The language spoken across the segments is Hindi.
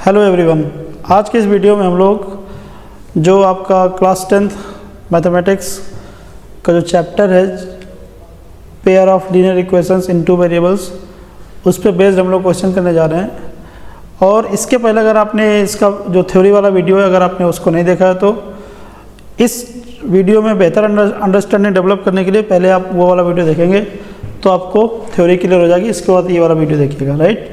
हेलो एवरीवन, आज के इस वीडियो में हम लोग जो आपका क्लास 10th मैथमेटिक्स का जो चैप्टर है pair of linear equations in two variables, उस पर बेस्ड हम लोग क्वेश्चन करने जा रहे हैं। और इसके पहले अगर आपने इसका जो थ्योरी वाला वीडियो है, अगर आपने उसको नहीं देखा है तो इस वीडियो में बेहतर अंडरस्टैंडिंग डेवलप करने के लिए पहले आप वो वाला वीडियो देखेंगे तो आपको थ्योरी क्लियर हो जाएगी। इसके बाद ये वाला वीडियो देखिएगा, राइट।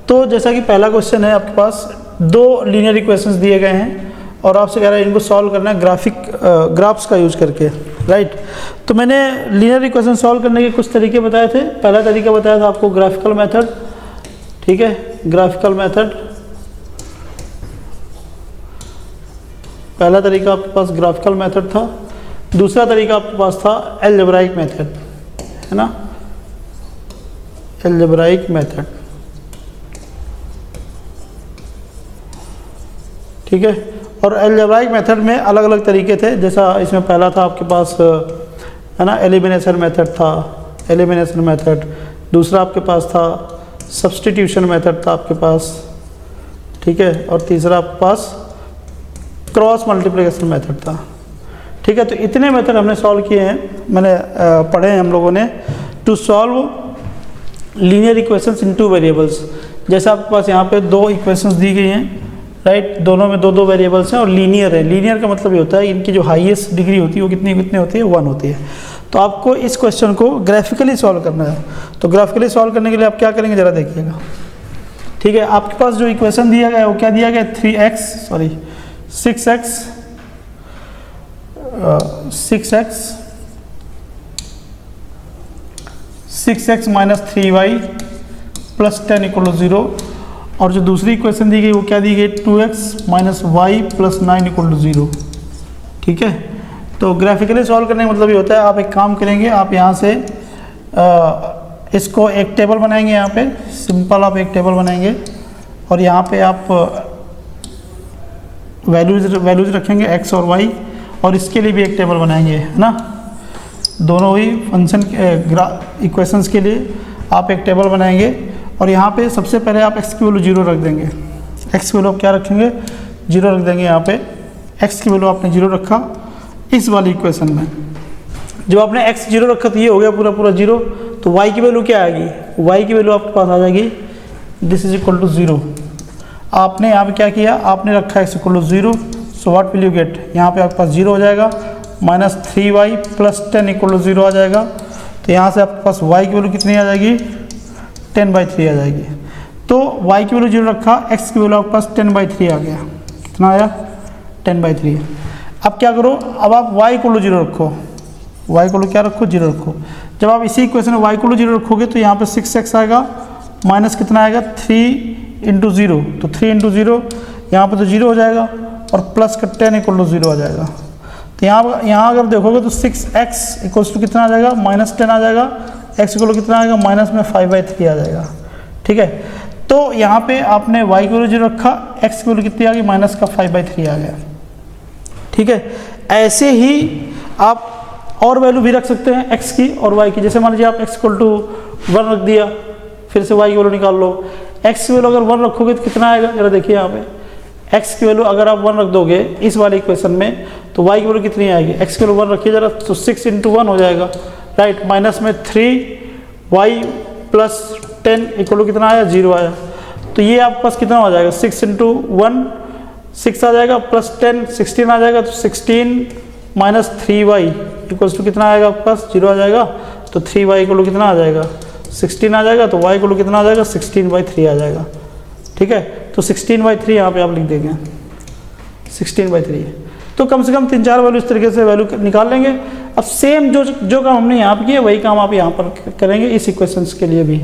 तो जैसा कि पहला क्वेश्चन है, आपके पास दो लीनियर इक्वेशंस दिए गए हैं और आपसे कह रहा है इनको सॉल्व करना है ग्राफ्स का यूज़ करके, राइट। तो मैंने लीनियर इक्वेशन सॉल्व करने के कुछ तरीके बताए थे। पहला तरीका बताया था आपको ग्राफिकल मेथड, ठीक है, ग्राफिकल मेथड। पहला तरीका आपके पास ग्राफिकल मेथड था। दूसरा तरीका आपके पास था अलजेब्राइक मेथड, है ना, अलजेब्राइक मेथड, ठीक है। और अलजेब्राइक मेथड में अलग अलग तरीके थे, जैसा इसमें पहला था आपके पास, है ना, एलिमिनेशन मेथड था, एलिमिनेशन मेथड। दूसरा आपके पास था सब्स्टिट्यूशन मेथड था आपके पास, ठीक है। और तीसरा आपके पास क्रॉस मल्टीप्लिकेशन मेथड था, ठीक है। तो इतने मेथड हमने सॉल्व किए हैं, मैंने पढ़े हैं हम लोगों ने, to solve linear equations in two variables. जैसे आपके पास यहाँ पे दो इक्वेशंस दी गई हैं, राइट, दोनों में दो दो वेरिएबल्स हैं और लीनियर है। लीनियर का मतलब ये होता है इनकी जो हाईएस्ट डिग्री होती है वो कितनी होती है, 1 होती है। तो आपको इस क्वेश्चन को ग्राफिकली सॉल्व करना है। तो ग्राफिकली सॉल्व करने के लिए आप क्या करेंगे जरा देखिएगा, ठीक है। आपके पास जो इक्वेशन दिया गया है वो क्या दिया गया है, 6x minus 3y plus 10 equal to 0। और जो दूसरी इक्वेशन दी गई वो क्या दी गई, 2x minus y plus 9 equal to 0, ठीक है। तो ग्राफिकली सॉल्व करने का मतलब ये होता है, आप एक काम करेंगे, आप यहाँ से इसको एक टेबल बनाएंगे, यहाँ पे सिंपल आप एक टेबल बनाएंगे और यहाँ पे आप वैल्यूज रखेंगे x और y, और इसके लिए भी एक टेबल बनाएंगे, है ना। दोनों ही फंक्शन इक्वेशंस के लिए आप एक टेबल बनाएंगे और यहाँ पे सबसे पहले आप x की वैल्यू 0 रख देंगे। x की वैल्यू आप क्या रखेंगे, 0 रख देंगे। यहाँ पे x की वैल्यू आपने 0 रखा इस वाली इक्वेशन में। जब आपने x 0 रखा तो ये हो गया पूरा 0। तो y की वैल्यू क्या आएगी, y की वैल्यू आपके पास आ जाएगी दिस इज इक्वल टू 0। आपने यहाँ पे क्या किया, आपने रखा x equal to 0, so what will you get, यहाँ पे आपके पास 0 हो जाएगा, minus 3y plus 10 equal to 0 आ जाएगा। तो यहाँ से आपके पास y की वैल्यू कितनी आ जाएगी, 10/3 आ जाएगी। तो y की वैल्यू 0 रखा, x की वैल्यू आपके पास 10/3 आ गया। कितना आया, 10/3। अब क्या करो, अब आप y को 0 रखो, y को क्या रखो, 0 रखो। जब आप इसी इक्वेशन में y को 0 रखोगे तो यहाँ पे 6x आएगा, माइनस कितना आएगा 3 इंटू 0, तो 3 इंटू 0 यहाँ पर तो 0 हो जाएगा और प्लस का 10 इक्वल टू 0 आ जाएगा। तो यहाँ अगर देखोगे तो 6x इक्वल्स टू कितना आ जाएगा, माइनस 10 आ जाएगा, x इक्वल टू कितना आएगा, माइनस में 5/3 आ जाएगा, ठीक है। तो यहाँ पे आपने y की वैल्यू 0 रखा, x की वैल्यू कितनी आ गई, माइनस का 5/3 आ गया, ठीक है। ऐसे ही आप और वैल्यू भी रख सकते हैं x की और y की। जैसे मान लीजिए आप x इक्वल टू 1 रख दिया, फिर से y की वैल्यू निकाल लो। x की वैल्यू अगर 1 रखोगे तो कितना आएगा, जरा देखिए यहाँ पे x की वैल्यू अगर आप 1 रख दोगे इस वाले इक्वेशन में तो y की वैल्यू कितनी आएगी, x की वैल्यू 1 रखिए जरा, तो 6 इंटू 1 हो जाएगा, राइट, माइनस में 3y प्लस 10 इक्वल टू कितना आया, 0 आया। तो ये आपके पास कितना हो जाएगा, 6 इंटू 1 6 आ जाएगा, प्लस 10 16 आ जाएगा। तो 16 माइनस 3y इक्वल्स टू कितना आएगा आपके पास, 0 आ जाएगा। तो 3y इक्वल टू कितना आ जाएगा, 16 आ जाएगा। तो y इक्वल टू कितना आ जाएगा, 16/3 आ जाएगा, ठीक है। तो 16/3 यहाँ पे आप लिख देंगे, 16/3। तो कम से कम 3-4 वैल्यू इस तरीके से वैल्यू निकाल लेंगे। अब सेम जो काम हमने यहाँ पे किया वही काम आप यहाँ पर करेंगे इस इक्वेशंस के लिए भी।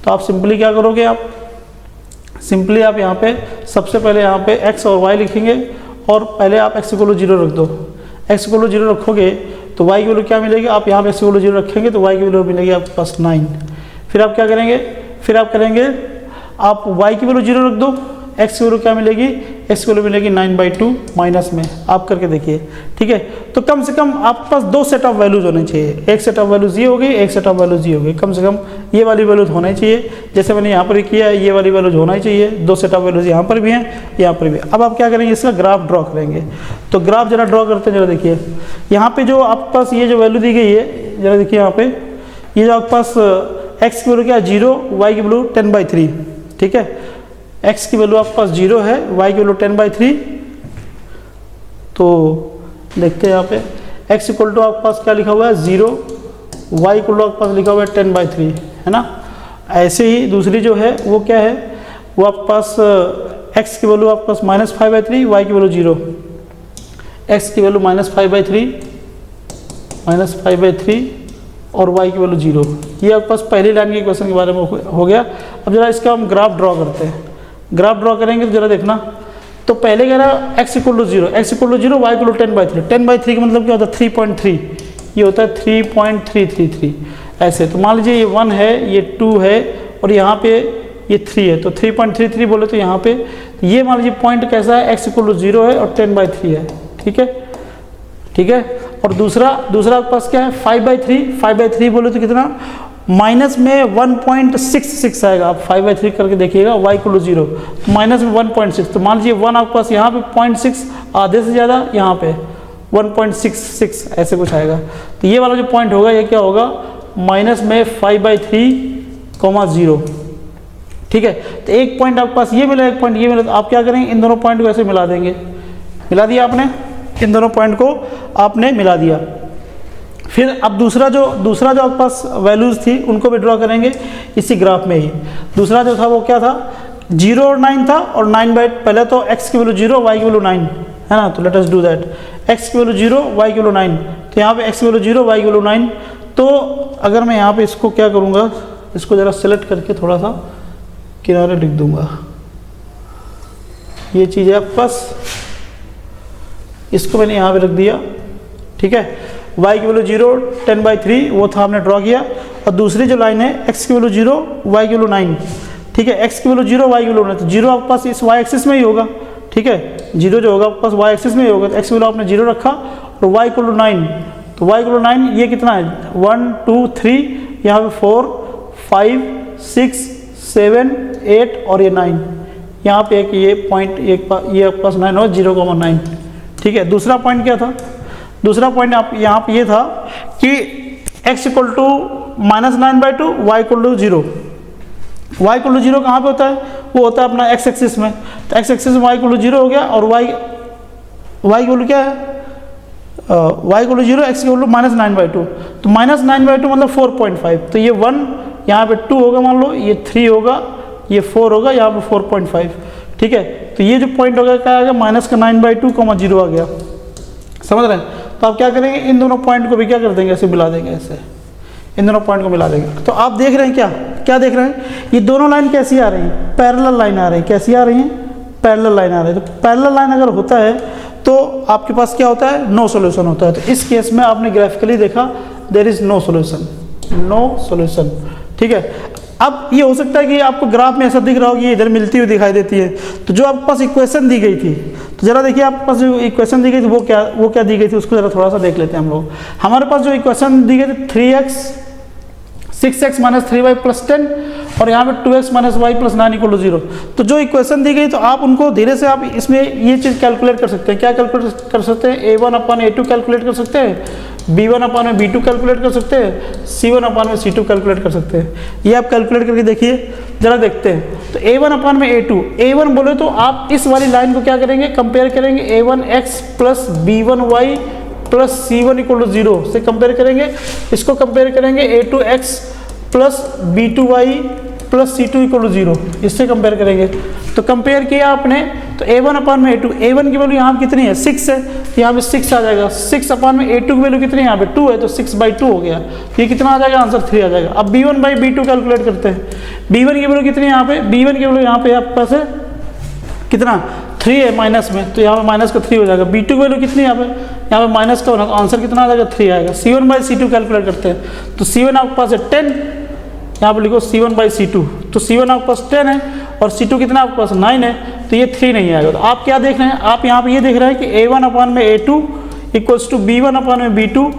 तो आप सिंपली क्या करोगे, आप सिंपली आप यहाँ पे सबसे पहले यहाँ पे x और y लिखेंगे और पहले आप x इक्वल टू 0 रख दो। x इक्वल टू 0 रखोगे तो y की वैल्यू क्या मिलेगी, आप यहाँ पे x इक्वल टू 0 रखेंगे तो y की वैल्यू मिलेगी आपके पास 9। फिर आप क्या करेंगे, फिर आप करेंगे, आप y की वैल्यू 0 रख दो, एक्स की वैल्यू क्या मिलेगी, एक्स की वैल्यू मिलेगी 9/2 माइनस में, आप करके देखिए। ठीक है, तो कम से कम आपके पास 2 सेट ऑफ वैल्यूज होने चाहिए, एक सेट ऑफ वैल्यूज ये हो गई, एक सेट ऑफ वैल्यूज ये हो गई, कम से कम ये वाली वैल्यूज होना चाहिए। जैसे मैंने यहाँ पर किया है, ये वाली वैल्यूज होना ही चाहिए, 2 सेट ऑफ वैल्यूज यहाँ पर भी हैं, यहाँ पर भी। अब आप क्या करेंगे, इसका ग्राफ ड्रॉ करेंगे। तो ग्राफ जरा ड्रॉ करते हैं, जरा देखिए यहाँ पे जो आपके पास ये जो वैल्यू दी गई है, जरा देखिए यहाँ पे ये जो आपके पास एक्स की वैल्यू क्या है 0, वाई की वैल्यू 10/3। ठीक है, एक्स की वैल्यू आपके पास 0 है, वाई की वैल्यू 10/3। तो देखते हैं यहाँ पे एक्स इक्वल टू आपके पास क्या लिखा हुआ है 0, वाई इक्वल टू आपके पास लिखा हुआ है 10/3, है ना। ऐसे ही दूसरी जो है वो क्या है, वो आपके पास एक्स की वैल्यू आपके पास -5/3, वाई की वैल्यू 0, एक्स की वैल्यू -5/3 और y की वैल्यू 0। ये आपके पास पहली लाइन के क्वेश्चन के बारे में हो गया। अब जरा इसका हम ग्राफ ड्रॉ करते हैं। ग्राफ ड्रॉ करेंगे तो जरा देखना, तो पहले कह रहा है x equal to 0, x equal to 0, y equal to 10/3। 10/3 का मतलब क्या होता है 3.3, ये होता है 3.333 ऐसे। तो मान लीजिए ये 1 है, ये 2 है और यहाँ पे ये 3 है, तो 3.33 बोले तो यहाँ पे ये मान लीजिए पॉइंट कैसा है, x इक्वल टू 0 है और 10/3 है। ठीक है, ठीक है। और दूसरा आपके पास क्या है 5/3 बोले तो कितना, माइनस में 1.66 आएगा। आप 5/3 करके देखिएगा, y इक्वल टू 0, माइनस में 1.6। तो मान लीजिए 1 आपके पास यहाँ पे 0.6, आधे से ज़्यादा यहाँ पे 1.66 ऐसे कुछ आएगा। तो ये वाला जो पॉइंट होगा ये क्या होगा, माइनस में 5/3, 0। ठीक है, तो एक पॉइंट आपके पास ये मिला, एक पॉइंट ये मिला, तो आप क्या करेंगे, इन दोनों पॉइंट को ऐसे मिला देंगे। मिला दिया आपने, इन दोनों पॉइंट को आपने मिला दिया। फिर अब दूसरा जो आपके पास वैल्यूज़ थी उनको भी ड्रॉ करेंगे इसी ग्राफ में ही। दूसरा जो था वो क्या था, 0 और 9 था, और 9 पहले तो x की वैल्यू 0, y की वैल्यू 9 है ना। तो let us do that, x की वैल्यू 0, y की वैल्यू 9। तो यहाँ पे x की वैल्यू 0, y की वैल्यू 9। तो अगर मैं यहाँ पे इसको क्या करूँगा, इसको ज़रा सेलेक्ट करके थोड़ा सा किनारे लिख दूँगा, ये चीज़ है आपके पास, इसको मैंने यहाँ पे रख दिया। ठीक है, y की वैल्यू 0, 10/3 वो था, हमने ड्रॉ किया। और दूसरी जो लाइन है x की वैल्यू 0, y की वैल्यू 9। ठीक है, x की वैल्यू 0, y की वैल्यू 9, तो 0 आपके पास इस y एक्सिस में ही होगा। ठीक है, 0 जो होगा आपके पास y एक्सिस में ही होगा, तो x की वैल्यू आपने 0 रखा और y की वैल्यू 9। तो y की वैल्यू 9, ये कितना है 1 2 3, यहाँ पे 4 5 6 7 8 और ये 9, यहाँ पे एक ये पॉइंट, ये आपके पास 9 हो, 0,9। ठीक है, दूसरा पॉइंट क्या था, दूसरा पॉइंट आप यहाँ पे ये था कि x equal to -9/2, y equal to 0। y equal to 0 कहाँ पे होता है, वो होता है अपना x एक्सिस में। तो x एक्सिस में y इक्वल टू 0 हो गया, और y इक्वल क्या है, y equal to 0, x equal to -9/2। तो -9/2 मतलब 4.5। तो ये 1 यहाँ पे 2 होगा, मान लो ये 3 होगा, ये 4 होगा, यहाँ पे 4.5। ठीक है, तो ये जो पॉइंट होगा क्या आ गया, -9/2, 0 आ गया। समझ रहे हैं। तो आप क्या करेंगे, इन दोनों पॉइंट को भी क्या कर देंगे, ऐसे मिला देंगे, ऐसे इन दोनों पॉइंट को मिला देंगे। तो आप देख रहे हैं क्या देख रहे हैं, ये दोनों लाइन कैसी आ रही हैं, पैरेलल लाइन आ रही है। कैसी आ रही हैं, पैरेलल लाइन आ रही है। तो पैरेलल लाइन अगर होता है तो आपके पास क्या होता है, नो सॉल्यूशन होता है। तो इस केस में आपने ग्राफिकली देखा, देयर इज नो सॉल्यूशन। ठीक है, अब ये हो सकता है कि आपको ग्राफ में ऐसा दिख रहा हो कि ये इधर मिलती हुई दिखाई देती है। तो जो आपके पास इक्वेशन दी गई थी, तो जरा देखिए आपके पास जो इक्वेशन दी गई थी वो क्या दी गई थी, उसको जरा थोड़ा सा देख लेते हैं हम लोग। हमारे पास जो इक्वेशन दी गई थी 3x 6x - 3y + 10, और यहाँ पे 2x - y + 9 = 0। तो जो इक्वेशन दी गई, तो आप उनको धीरे से आप इसमें ये चीज़ कैलकुलेट कर सकते हैं। क्या कैलकुलेट कर सकते हैं, a1/a2 कैलकुलेट कर सकते हैं, b1/b2 कैलकुलेट कर सकते हैं, c1/c2 कैलकुलेट कर सकते हैं। ये आप कैलकुलेट करके देखिए, जरा देखते हैं। तो a1/a2, a1 बोले तो आप इस वाली लाइन को क्या करेंगे, कंपेयर करेंगे a1x + b1y + c1 = 0 से कंपेयर करेंगे। इसको कंपेयर करेंगे a2x + b2y + c2 = 0, इससे कंपेयर करेंगे। तो कंपेयर किया आपने, तो a1/a2, a1 की वैल्यू यहाँ कितनी है 6 है, तो यहाँ पे 6 आ जाएगा। 6/a2 की वैल्यू कितनी है, यहाँ पे 2 है, तो 6/2 हो गया। ये कितना आ जाएगा, आंसर 3 आ जाएगा। अब b1/b2 कैलकुलेट करते हैं। b1 की वैल्यू कितनी है, यहाँ पे b1 की वैल्यू यहाँ पे आपके पास है कितना, 3 है माइनस में, तो यहाँ पे माइनस का 3 हो जाएगा। b2 की वैल्यू कितनी है, यहाँ पे माइनस का होना, तो आंसर कितना आ जाएगा, 3 आएगा। c1/c2 कैलकुलेट करते हैं। तो c1 आपके पास है 10, यहाँ पे लिखो c1/c2, तो c1 आपके पास 10 है और c2 कितना आपके पास 9 है। तो ये 3 नहीं आएगा। तो आप क्या देख रहे हैं, आप यहाँ पे ये देख रहे हैं कि a1/a2 equals to b1/b2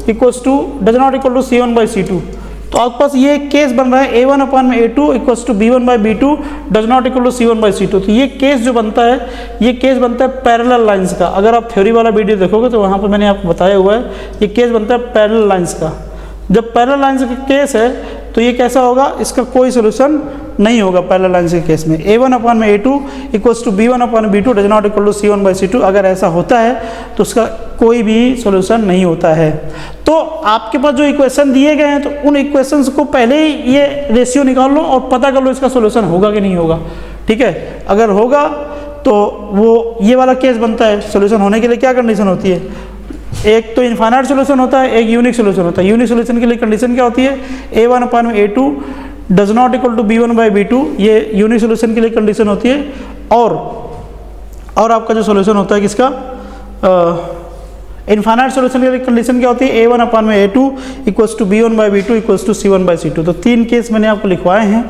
equals to does not equal to c1/c2। तो आपके पास ये केस बन रहा है a1/a2 equals to b1/b2 does not equal to c1/c2। तो ये केस जो बनता है, ये केस बनता है पैरेलल लाइंस का। अगर आप थ्योरी वाला वीडियो देखोगे तो वहाँ पर मैंने आपको बताया हुआ है, ये केस बनता है पैरेलल लाइंस का। जब पैरेलल लाइंस का केस है तो ये कैसा होगा, इसका कोई सोल्यूशन नहीं होगा पैरेलल लाइंस के केस में। a1/a2 equals to b1/b2 does not equal to c1/c2 अगर ऐसा होता है तो उसका कोई भी सॉल्यूशन नहीं होता है। तो आपके पास जो इक्वेशन दिए गए हैं तो उन इक्वेशंस को पहले ही ये रेशियो निकाल लो और पता कर लो इसका सॉल्यूशन होगा कि नहीं होगा। ठीक है, अगर होगा तो वो ये वाला केस बनता है। सॉल्यूशन होने के लिए क्या कंडीशन होती है, एक तो इनफाइनाइट सॉल्यूशन होता है, एक यूनिक सॉल्यूशन होता है। यूनिक सॉल्यूशन के लिए कंडीशन क्या होती है, a1/a2 does not equal to b1/b2, ये यूनिक सॉल्यूशन के लिए कंडीशन होती है। और आपका जो सॉल्यूशन होता है किसका, इनफाइनाइट सॉल्यूशन के लिए कंडीशन क्या होती है, a1/a2 equals to b1/b2 equals to c1/c2। तो 3 केस मैंने आपको लिखवाए हैं,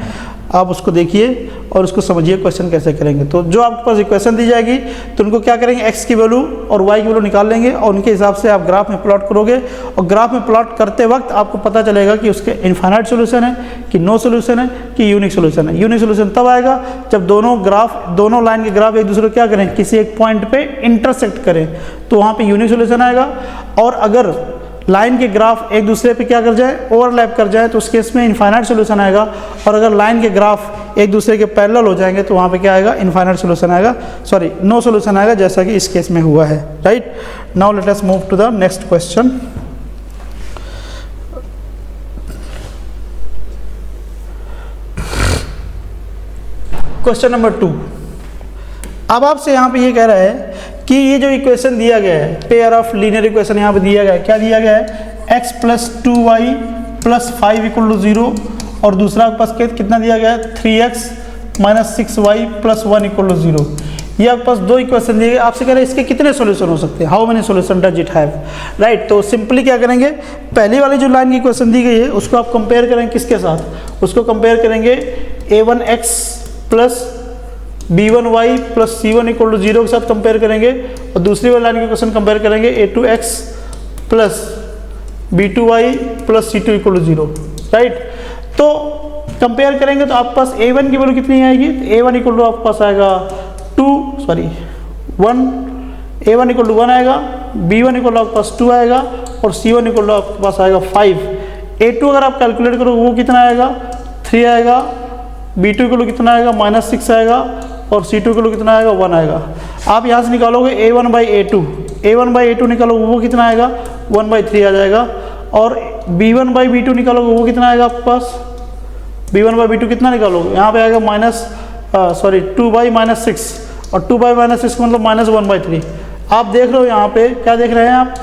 आप उसको देखिए और उसको समझिए क्वेश्चन कैसे करेंगे। तो जो आपके पास इक्वेशन दी जाएगी तो उनको क्या करेंगे, x की वैल्यू और y की वैल्यू निकाल लेंगे और उनके हिसाब से आप ग्राफ में प्लॉट करोगे। और ग्राफ में प्लॉट करते वक्त आपको पता चलेगा कि उसके इनफाइनाइट सॉल्यूशन है कि नो सॉल्यूशन है कि यूनिक सॉल्यूशन है। यूनिक सॉल्यूशन तब आएगा जब दोनों लाइन के ग्राफ एक दूसरे को क्या करें, किसी एक पॉइंट पे इंटरसेक्ट करें, तो वहाँ पे यूनिक सॉल्यूशन आएगा। और अगर लाइन के ग्राफ एक दूसरे पे क्या कर जाए, ओवरलैप कर जाए, तो उस केस में इनफाइनाइट सॉल्यूशन आएगा। और अगर लाइन के ग्राफ एक दूसरे के पैरेलल हो जाएंगे तो वहाँ पे क्या आएगा, इनफाइनाइट सॉल्यूशन आएगा, सॉरी नो सॉल्यूशन आएगा, जैसा कि इस केस में हुआ है। Right, now let us move to the next question. Question number 2। अब आपसे यहाँ पे ये कह रहा है कि ये जो इक्वेशन दिया गया है, पेयर ऑफ लीनियर इक्वेशन यहाँ पे दिया गया है, क्या दिया गया है, x + 2y + 5 = 0 और दूसरा आपके पास कितना दिया गया है, 3x - 6y + 1 = 0। ये आपके पास 2 इक्वेशन दिए गए, आपसे कह रहे हैं इसके कितने सॉल्यूशन हो सकते हैं, how many solution does it have. Right, तो सिंपली क्या करेंगे, पहली वाली जो लाइन की इक्वेशन दी गई है उसको आप कंपेयर करेंगे किसके साथ, उसको कंपेयर करेंगे a1x + b1y + c1 = 0 के साथ कंपेयर करेंगे। और दूसरी वाली लाइन की क्वेश्चन कंपेयर करेंगे a2x + b2y + c2 = 0। राइट, तो कंपेयर करेंगे तो आपके पास a1 की वैल्यू कितनी आएगी, तो a1 = आपके पास आएगा 1, a1 = 1 आएगा, b1 = आपके पास 2 आएगा और c1 = आपके पास आएगा 5। a2 अगर आप कैलकुलेट करो वो कितना आएगा, 3 आएगा, b2 = कितना आएगा, -6 आएगा और c2 = कितना आएगा, 1 आएगा। आप यहाँ से निकालोगे a1/a2 निकालो वो कितना आएगा, 1/3 आ जाएगा। और b1/b2 निकालोगे वो कितना आएगा आपके पास, b1/b2 कितना निकालोगे, यहाँ पे आएगा 2/-6 और 2/-6 मतलब -1/3। आप देख रहे हो यहाँ पे क्या देख रहे हैं आप,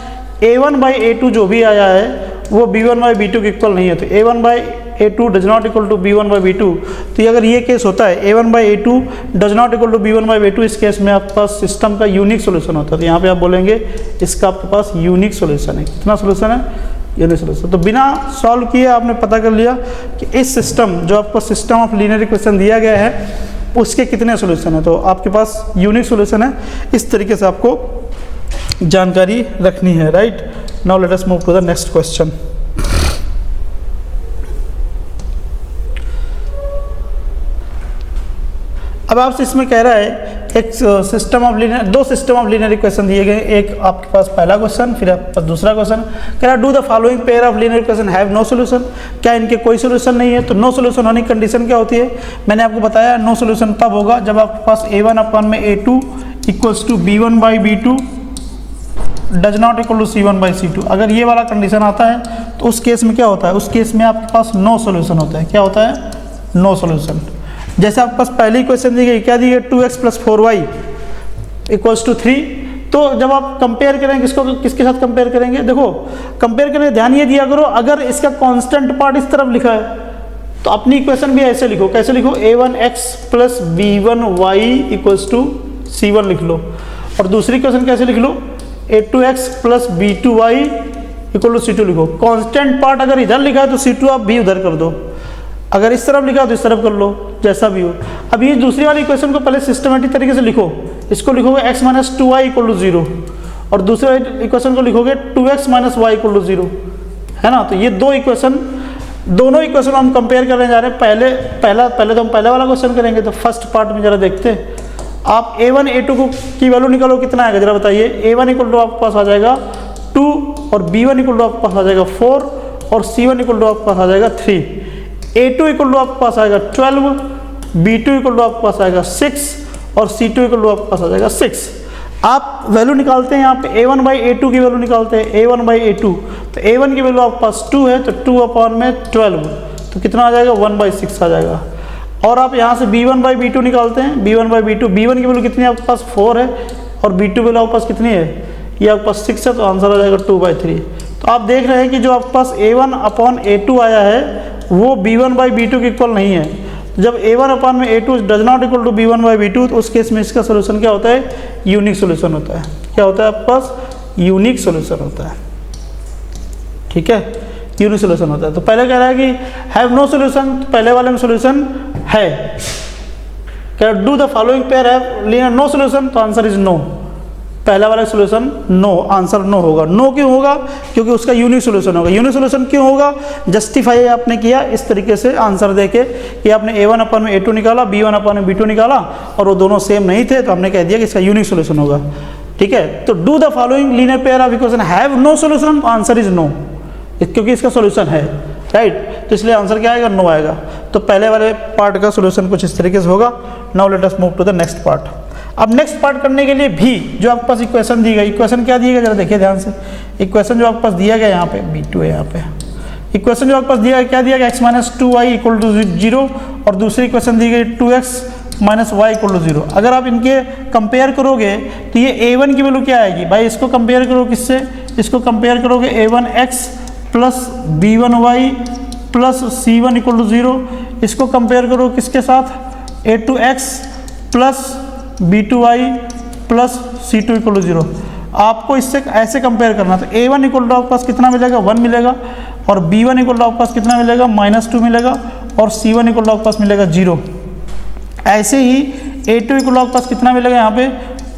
a1/a2 जो भी आया है वो b1/b2 के इक्वल नहीं है। तो a1/a2 does not equal to b1/b2। तो अगर ये केस होता है a1/a2 does not equal to b1/b2, इस केस में आपके पास सिस्टम का यूनिक सॉल्यूशन होता है। तो यहाँ पे आप बोलेंगे इसका आपके पास यूनिक सॉल्यूशन है। कितना सॉल्यूशन है, यूनिक सॉल्यूशन। तो बिना सॉल्व किए आपने पता कर लिया कि इस सिस्टम जो आपको सिस्टम ऑफ लीनियर इक्वेशन दिया गया है उसके कितने सॉल्यूशन है। तो आपके पास यूनिक सॉल्यूशन है। इस तरीके से आपको जानकारी रखनी है। Right, now let us move to the next question. अब आपसे इसमें कह रहा है एक system of linear, 2 system of linear equation दिए गए। एक आपके पास पहला क्वेश्चन, फिर आपके पास दूसरा क्वेश्चन। कह रहा है do the following pair of linear equation have no solution, क्या इनके कोई सॉल्यूशन नहीं है। तो नो सॉल्यूशन होने की कंडीशन क्या होती है, मैंने आपको बताया नो सॉल्यूशन तब होगा जब आपके पास a1/a2 equals to b1/b2 does not equal to c1/c2। अगर ये वाला कंडीशन आता है तो उस केस में क्या होता है, उस केस में आपके पास नो सॉल्यूशन होता है। क्या होता है, नो सॉल्यूशन। जैसे आपके पास पहली क्वेश्चन दी गई, क्या दी गई, 2x + 4y = 3। तो जब आप कंपेयर करेंगे किसके साथ कंपेयर करेंगे, देखो कंपेयर करेंगे, ध्यान ये दिया करो, अगर इसका कांस्टेंट पार्ट इस तरफ लिखा है तो अपनी इक्वेशन भी ऐसे लिखो। कैसे लिखो, a1x + b1y = c1 लिख लो। और दूसरी क्वेश्चन कैसे लिख लो, a2x + b2y = c2 लिखो। कांस्टेंट पार्ट अगर इधर लिखा है तो c2 आप भी उधर कर दो। अगर इस तरफ लिखा तो इस तरफ कर लो, जैसा भी हो। अब ये दूसरी वाली इक्वेशन को पहले सिस्टमेटिक तरीके से लिखो। इसको लिखोगे x minus 2y equal to 0 और दूसरे इक्वेशन को लिखोगे 2x minus y equal to 0, है ना। तो ये दो इक्वेशन, दोनों इक्वेशन हम कंपेयर करने जा रहे हैं। पहले तो हम पहले वाला क्वेश्चन करेंगे। तो फर्स्ट पार्ट में जरा देखते हैं। आप a1 a2 को की वैल्यू निकालो, कितना आएगा जरा बताइए। a1 इक्वल टू आपके पास आ जाएगा 2 और b1 इक्वल टू आपके पास आ जाएगा 4 और c1 इक्वल टू आपके पास आ जाएगा 3। a2 इक्वल टू आपके पास आएगा 12, b2 इक्वल टू आपके पास आएगा 6 और c2 इक्वल टू आपके पास आ जाएगा 6। आप वैल्यू निकालते हैं यहाँ पे a1 बाई a2 की वैल्यू निकालते हैं, a1 बाई a2। तो a1 की वैल्यू आपके पास 2 है तो 2 अपॉन में 12, तो कितना आ जाएगा 1/6 आ जाएगा। और आप यहाँ से b1 बाई b2 निकालते हैं, b1 बाई b2, b1 की वैल्यू कितनी है आपके पास 4 है और b2 वैल्यू आपके पास कितनी है, ये आपके पास 6 है, तो आंसर आ जाएगा 2/3। तो आप देख रहे हैं कि जो आपके पास a1 अपॉन a2 आया है वो b1 बाई b2 के इक्वल नहीं है। जब a1 अपॉन में a2 does not equal to b1 by b2, तो उस केस में इसका सोल्यूशन क्या होता है, यूनिक सोल्यूशन होता है। क्या होता है आपके पास, यूनिक सोल्यूशन होता है। ठीक है, यूनिक सोल्यूशन होता है। तो पहले कह रहा है कि हैव नो सोल्यूशन, तो पहले वाले में सोल्यूशन है। क्या do the following pair have linear no solution, तो आंसर इज नो। पहला वाला सोल्यूशन नो, आंसर नो होगा। नो क्यों होगा, क्योंकि उसका यूनिक सोल्यूशन होगा। यूनिक सोल्यूशन क्यों होगा, जस्टिफाई आपने किया इस तरीके से आंसर देके कि आपने a1 अपन में a2 निकाला, b1 अपन में b2 निकाला और वो दोनों सेम नहीं थे, तो हमने कह दिया कि इसका यूनिक सोल्यूशन होगा। ठीक है, तो do the following linear pair of equation have no solution, answer is no, क्योंकि इसका सोल्यूशन है, राइट। तो इसलिए आंसर क्या आएगा, नो आएगा। तो पहले वाले पार्ट का सोल्यूशन कुछ इस तरीके से होगा। Now let us move to the next part. अब नेक्स्ट पार्ट करने के लिए भी जो आपके पास इक्वेशन दी गई, इक्वेशन क्या दी गई जरा देखिए ध्यान से। इक्वेशन जो आपके पास दिया गया यहाँ पे b2 है, यहाँ पे इक्वेशन जो आपके पास दिया गया क्या दिया गया, x minus 2y equal to 0 और दूसरी इक्वेशन दी गई 2x minus y equal to 0। अगर आप इनके कंपेयर करोगे तो ये a1 की वैल्यू क्या आएगी भाई, इसको कंपेयर करो किससे, इसको कंपेयर करोगे a1x plus b1y plus c1 equal to 0। इसको कंपेयर करो किसके साथ, a2x plus b2y plus c2 equal to 0। आपको इससे ऐसे कंपेयर करना, तो a1 इक्वल टू आपके पास कितना मिलेगा 1 मिलेगा और b1 इक्वल टू आपके पास कितना मिलेगा -2 मिलेगा और c1 इक्वल टू आपके पास मिलेगा 0। ऐसे ही a2 इक्वल टू आपके पास कितना मिलेगा यहाँ पे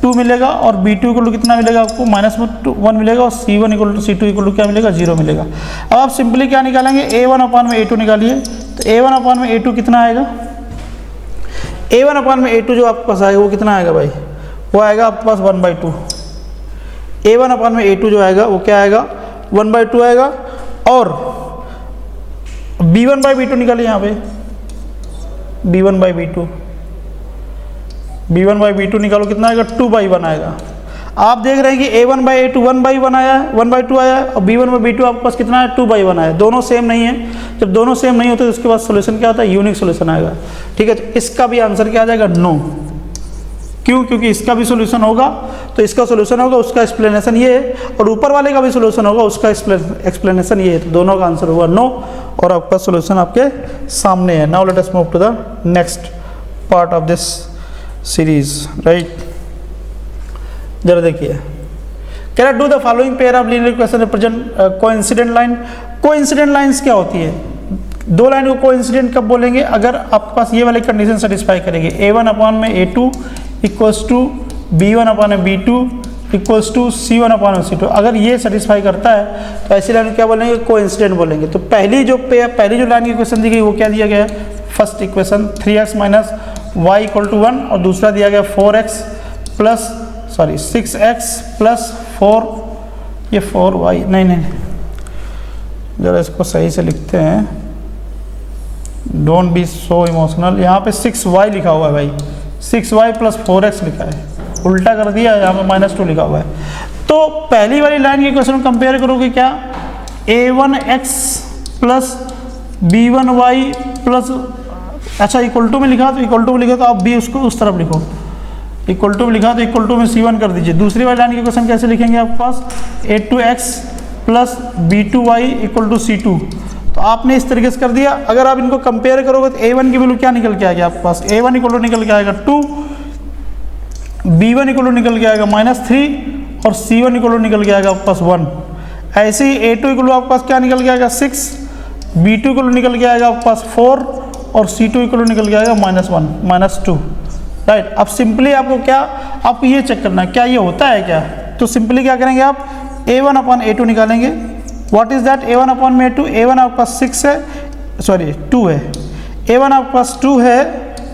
2 मिलेगा और b2 इक्वल टू कितना मिलेगा आपको -1 मिलेगा और c1 equal to c2 equal to क्या मिलेगा 0 मिलेगा। अब आप सिंपली क्या निकालेंगे, a1 अपॉन में a2 निकालिए। तो a1 अपॉन में a2 कितना आएगा, a1 अपॉन में a2 जो आपके पास आएगा वो कितना आएगा भाई, वो आएगा आपके पास 1/2। a1 अपॉन में a2 जो आएगा वो क्या आएगा 1/2 आएगा। और b1 बाई b2 निकालिए यहाँ पे, b1 बाई b2 निकालो कितना आएगा 2/1 आएगा। आप देख रहे हैं कि a1 बाई a2 1/1 आया है, 1/2 आया है और b1 बाई b2 आपके पास कितना है 2/1 आया है। दोनों सेम नहीं है, जब दोनों सेम नहीं होते तो उसके बाद सोल्यूशन क्या होता है, यूनिक सोल्यूशन आएगा। ठीक है, तो इसका भी आंसर क्या आ जाएगा नो। क्यों, क्योंकि इसका भी सोल्यूशन होगा, तो इसका सोल्यूशन होगा, उसका एक्सप्लेनेशन ये है, और ऊपर वाले का भी सोल्यूशन होगा, उसका एक्सप्लेनेशन ये है। तो दोनों का आंसर हुआ नो और आपका सोल्यूशन आपके सामने है। Now let us move to the next part of this series, right. जरा देखिए, can I do the following pair of linear equation represent coincident line. Coincident lines क्या होती है, दो लाइन को कोइंसिडेंट कब बोलेंगे, अगर आपके पास ये वाली कंडीशन सेटिस्फाई करेगी, a1 अपॉन में a2 equals to b1 upon में b2 equals to c1 upon में c2। अगर ये सेटिस्फाई करता है तो ऐसी लाइन क्या बोलेंगे, कोइंसिडेंट बोलेंगे। तो पहली जो लाइन की इक्वेशन दी गई वो क्या दिया गया है, first equation 3x minus y equal to 1 और दूसरा दिया गया 6x प्लस 4, ये 4y नहीं, जरा इसको सही से लिखते हैं, डोंट बी सो इमोशनल। यहाँ पे 6y लिखा हुआ है भाई, 6y प्लस 4x लिखा है, उल्टा कर दिया, यहाँ पे -2 लिखा हुआ है। तो पहली वाली लाइन की इक्वेशन कंपेयर करोगे क्या, a1x प्लस b1y प्लस, अच्छा इक्वल टू में लिखा तो इक्वल टू में लिखा तो आप भी उसको उस तरफ लिखो, इक्वल टू में लिखा तो इक्वल टू में c1 कर दीजिए। दूसरी वाली लाइन की इक्वेशन कैसे लिखेंगे, आपके पास a2x plus b2y equal to c2। तो आपने इस तरीके से कर दिया। अगर आप इनको कंपेयर करोगे तो a1 की वैल्यू क्या निकल के आएगा आपके पास, a1 इक्वल टू निकल के आएगा 2, b1 इक्वल टू निकल के आएगा -3 और c1 इक्वल टू निकल के आएगा आपके पास 1। ऐसे ही a2 इक्वल टू आपके पास क्या निकल के आएगा 6, b2 इक्वल टू निकल के आएगा आपके पास 4 और C2 इक्वल टू निकल के आएगा -1 -2, राइट। अब सिंपली आपको क्या, आपको ये चेक करना है क्या ये होता है क्या। तो सिंपली क्या करेंगे आप, A1 अपॉन A2 निकालेंगे। What is that, A1 upon A2, A1 आपके पास 6 है, सॉरी 2 है, A1 आपके पास 2 है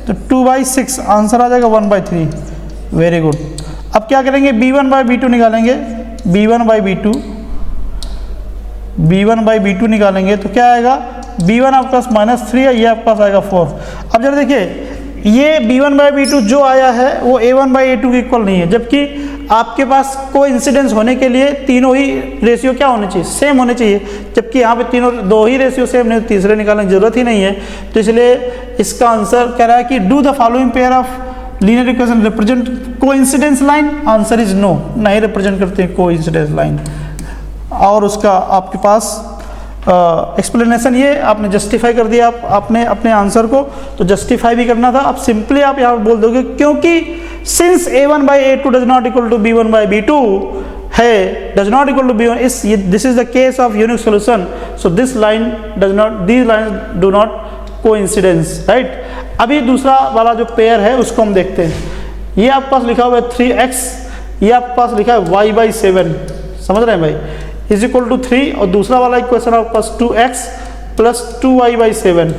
तो 2/6 आंसर आ जाएगा 1/3। Very good. अब क्या करेंगे, B1/B2 निकालेंगे, B1/B2 निकालेंगे तो क्या आएगा, B1 आपके पास -3 है, ये आपके पास आएगा 4। अब जरा देखिए ये B1/B2 जो आया है वो A1/A2 के इक्वल नहीं है, जबकि आपके पास कोइंसिडेंस होने के लिए तीनों ही रेशियो क्या होने चाहिए, सेम होने चाहिए, जबकि यहाँ पे तीनों दो ही रेशियो सेम नहीं, तीसरे निकालने की जरूरत ही नहीं है। तो इसलिए इसका आंसर कह रहा है कि do the following pair of linear equation represent coincidence line, answer is no, नहीं रिप्रेजेंट करते हैं कोइंसिडेंस लाइन। और उसका आपके पास एक्सप्लेनेशन ये आपने जस्टिफाई कर दिया, आपने अपने आंसर को तो जस्टिफाई भी करना था। अब सिंपली आप यहाँ बोल दोगे क्योंकि since A1/A2 does not equal to B1/B2 है, does not equal to B1 is this is the case of unique solution, so this line does not, these lines do not coincidence, right. अभी दूसरा वाला जो पेयर है उसको हम देखते हैं। ये आपके पास लिखा हुआ है 3x, ये आपके पास लिखा है y/7, समझ रहे हैं भाई, इज इक्वल टू 3, और दूसरा वाला इक्वेशन आपके पास 2x plus 2y/7,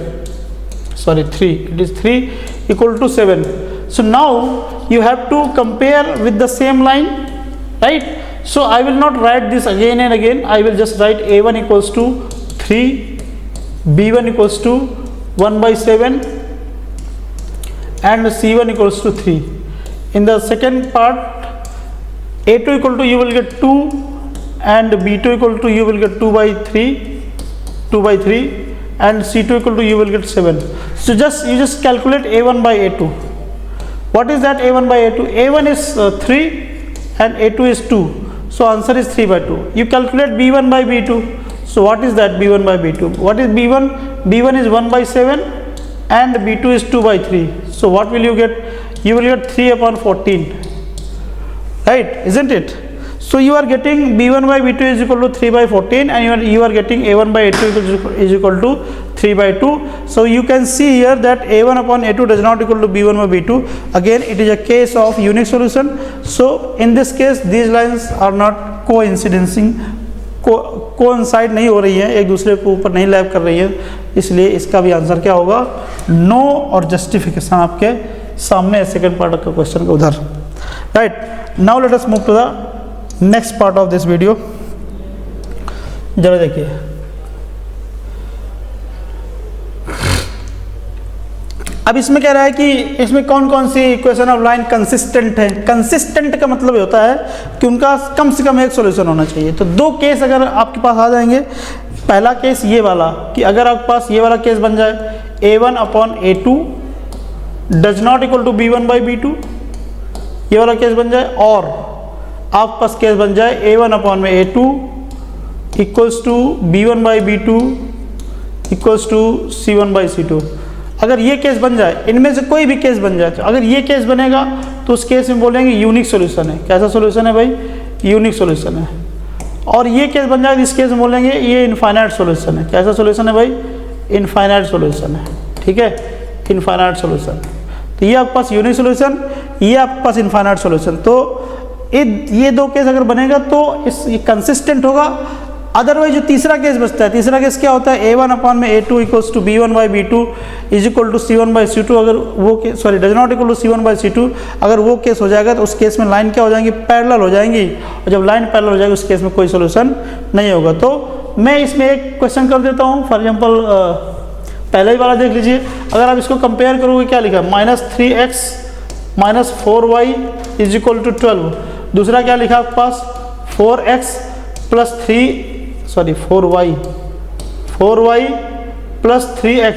sorry 3, it is 3 equal to 7। So now you have to compare with the same line, right? So I will not write this again and again, I will just write A1 equals to 3, B1 equals to 1/7 and C1 equals to 3. In the second part, A2 equal to you will get 2 and B2 equal to you will get 2/3 and C2 equal to you will get 7. So you just calculate A1/A2. What is that A1/A2? A1 is 3 and A2 is 2. So answer is 3/2. You calculate B1/B2. So what is that B1/B2? What is B1? B1 is 1/7 and B2 is 2/3. So what will you get? You will get 3/14. Right? Isn't it? So you are getting B1/B2 is equal to 3/14 and you are getting A1/A2 is equal to 3/2. So you can see here that A1/A2 does not equal to B1/B2. Again it is a case of unique solution. So in this case these lines are not coinciding, coincide नहीं हो रही है, एक दूसरे के ऊपर नहीं लैप कर रही है, इसलिए इसका भी आंसर क्या होगा, नो। और जस्टिफिकेशन आपके सामने है सेकेंड पार्ट का क्वेश्चन का उधर, right. Now let us move to the next part of this video. जरा देखिए, अब इसमें कह रहा है कि इसमें कौन कौन सी इक्वेशन ऑफ लाइन कंसिस्टेंट है। कंसिस्टेंट का मतलब ये होता है कि उनका कम से कम एक सॉल्यूशन होना चाहिए। तो दो केस अगर आपके पास आ जाएंगे, पहला केस ये वाला कि अगर आपके पास ये वाला केस बन जाए A1/A2 does not equal to B1/B2, ये वाला केस बन जाए, और आपके पास केस बन जाए A1/A2 equals to B1/B2 equals to C1/C2। अगर ये केस बन जाए, इनमें से कोई भी केस बन जाए, तो अगर ये केस बनेगा तो उस केस में बोलेंगे यूनिक सॉल्यूशन है। कैसा सॉल्यूशन है भाई, यूनिक सॉल्यूशन है। और ये केस बन जाए, इस केस में बोलेंगे ये इनफाइनाइट सॉल्यूशन है। कैसा सॉल्यूशन है भाई, इनफाइनाइट सॉल्यूशन है, ठीक है, इनफाइनाइट सॉल्यूशन। तो ये आपके पास यूनिक सॉल्यूशन, ये आपके पास इनफाइनाइट सॉल्यूशन। तो ये दो केस अगर बनेगा तो ये कंसिस्टेंट होगा। अदरवाइज जो तीसरा केस बचता है, तीसरा केस क्या होता है, A1/A2 equals to B1/B2 is equal to C1/C2। अगर वो case, sorry, does not equal to C1/C2, अगर वो केस हो जाएगा तो उस केस में लाइन क्या हो जाएंगी, पैरेलल हो जाएंगी, और जब लाइन पैरेलल हो जाएगी उस केस में कोई सोल्यूशन नहीं होगा। तो मैं इसमें एक क्वेश्चन कर देता हूँ। फॉर एग्जाम्पल पहले ही वाला देख लीजिए, अगर आप इसको कंपेयर करोगे क्या लिखा है, -3x - 4y is equal to 12। दूसरा क्या लिखा आपके पास, 4x plus 4y plus 3x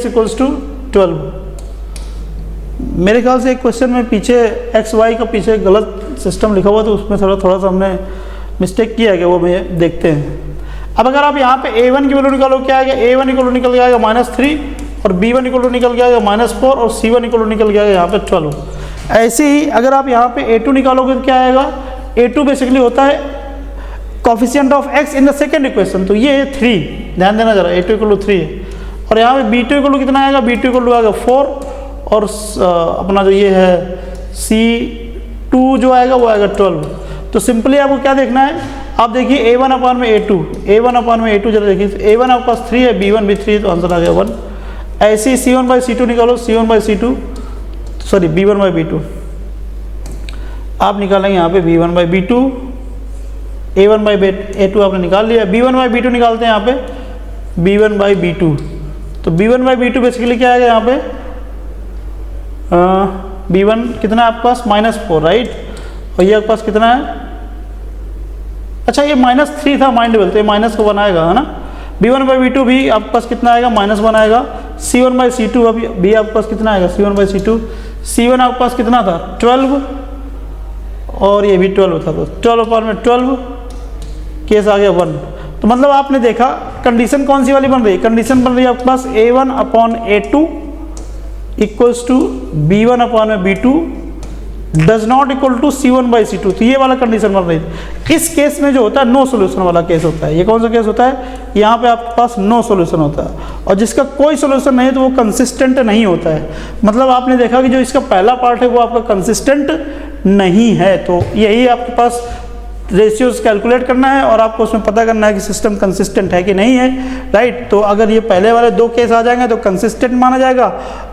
equals to 12। मेरे ख्याल से एक क्वेश्चन में पीछे एक्स वाई का पीछे गलत सिस्टम लिखा हुआ, तो उसमें थोड़ा सा हमने मिस्टेक किया गया, वो मैं देखते हैं। अब अगर आप यहाँ पे A1 की वैल्यू निकालो, क्या आएगा, A1 इक्वल टू निकल के आएगा -3 और B1 इक्वल टू निकल के आएगा -4 और C1 इक्वल टू निकल के आएगा यहाँ पे 12। ऐसे ही अगर आप यहाँ पे A2 निकालोगे तो क्या आएगा, A2 बेसिकली होता है coefficient of x in the second equation. तो ये 3, ध्यान देना जरा, A2 इक्वल टू 3 है। और यहाँ पे बी टू इक्वल टू कितना आएगा, बी टू इक्वल टू आएगा 4 और अपना जो ये है C2 जो आएगा वो आएगा 12। तो सिंपली आपको क्या देखना है, आप देखिए A1 अपान में A2, A1 अपान में A2 जरा देखिए, A1 आपके पास 3 है, B1 भी 3 है, तो आंसर आ गया 1। ऐसे ही C1 बाई C2 निकालो, C1 by C2 sorry B1 by B2, आप निकालेंगे यहाँ पे B1 by B2, A1 by A2 आपने निकाल लिया, B1 बाई B2 निकालते हैं यहाँ पे B1 बाई B2। तो B1 बाई B2 बेसिकली क्या आएगा यहाँ पे, B1 कितना है आपके पास -4 राइट, और ये आपके पास कितना है, अच्छा ये -3 था, माइंड बोलते हैं माइनस को बनाएगा है ना। B1 बाई B2 भी आपके पास कितना आएगा, -1 आएगा। C1 बाई C2 अभी भी आपके पास कितना आएगा, C1 बाई C2, C1 आपके पास कितना था 12 और ये भी 12 था, तो 12 अपान में 12 केस आ गया 1। तो मतलब आपने देखा कंडीशन कौन सी वाली बन रही है, कंडीशन बन रही है आपके पास A1 upon A2 equals to B1 upon में B2 does not equal to C1 by C2। तो ये वाला कंडीशन बन रही है। इस केस में जो होता है नो सोल्यूशन वाला केस होता है। ये कौन सा केस होता है, यहाँ पे आपके पास नो सोल्यूशन होता है, और जिसका कोई सोल्यूशन नहीं है तो वो कंसिस्टेंट नहीं होता है। मतलब आपने देखा कि जो इसका पहला पार्ट है वो आपका कंसिस्टेंट नहीं है। तो यही आपके पास रेशियोज कैलकुलेट करना है और आपको उसमें पता करना है कि सिस्टम कंसिस्टेंट है कि नहीं है, राइट। तो अगर ये पहले वाले 2 केस आ जाएंगे तो कंसिस्टेंट माना जाएगा,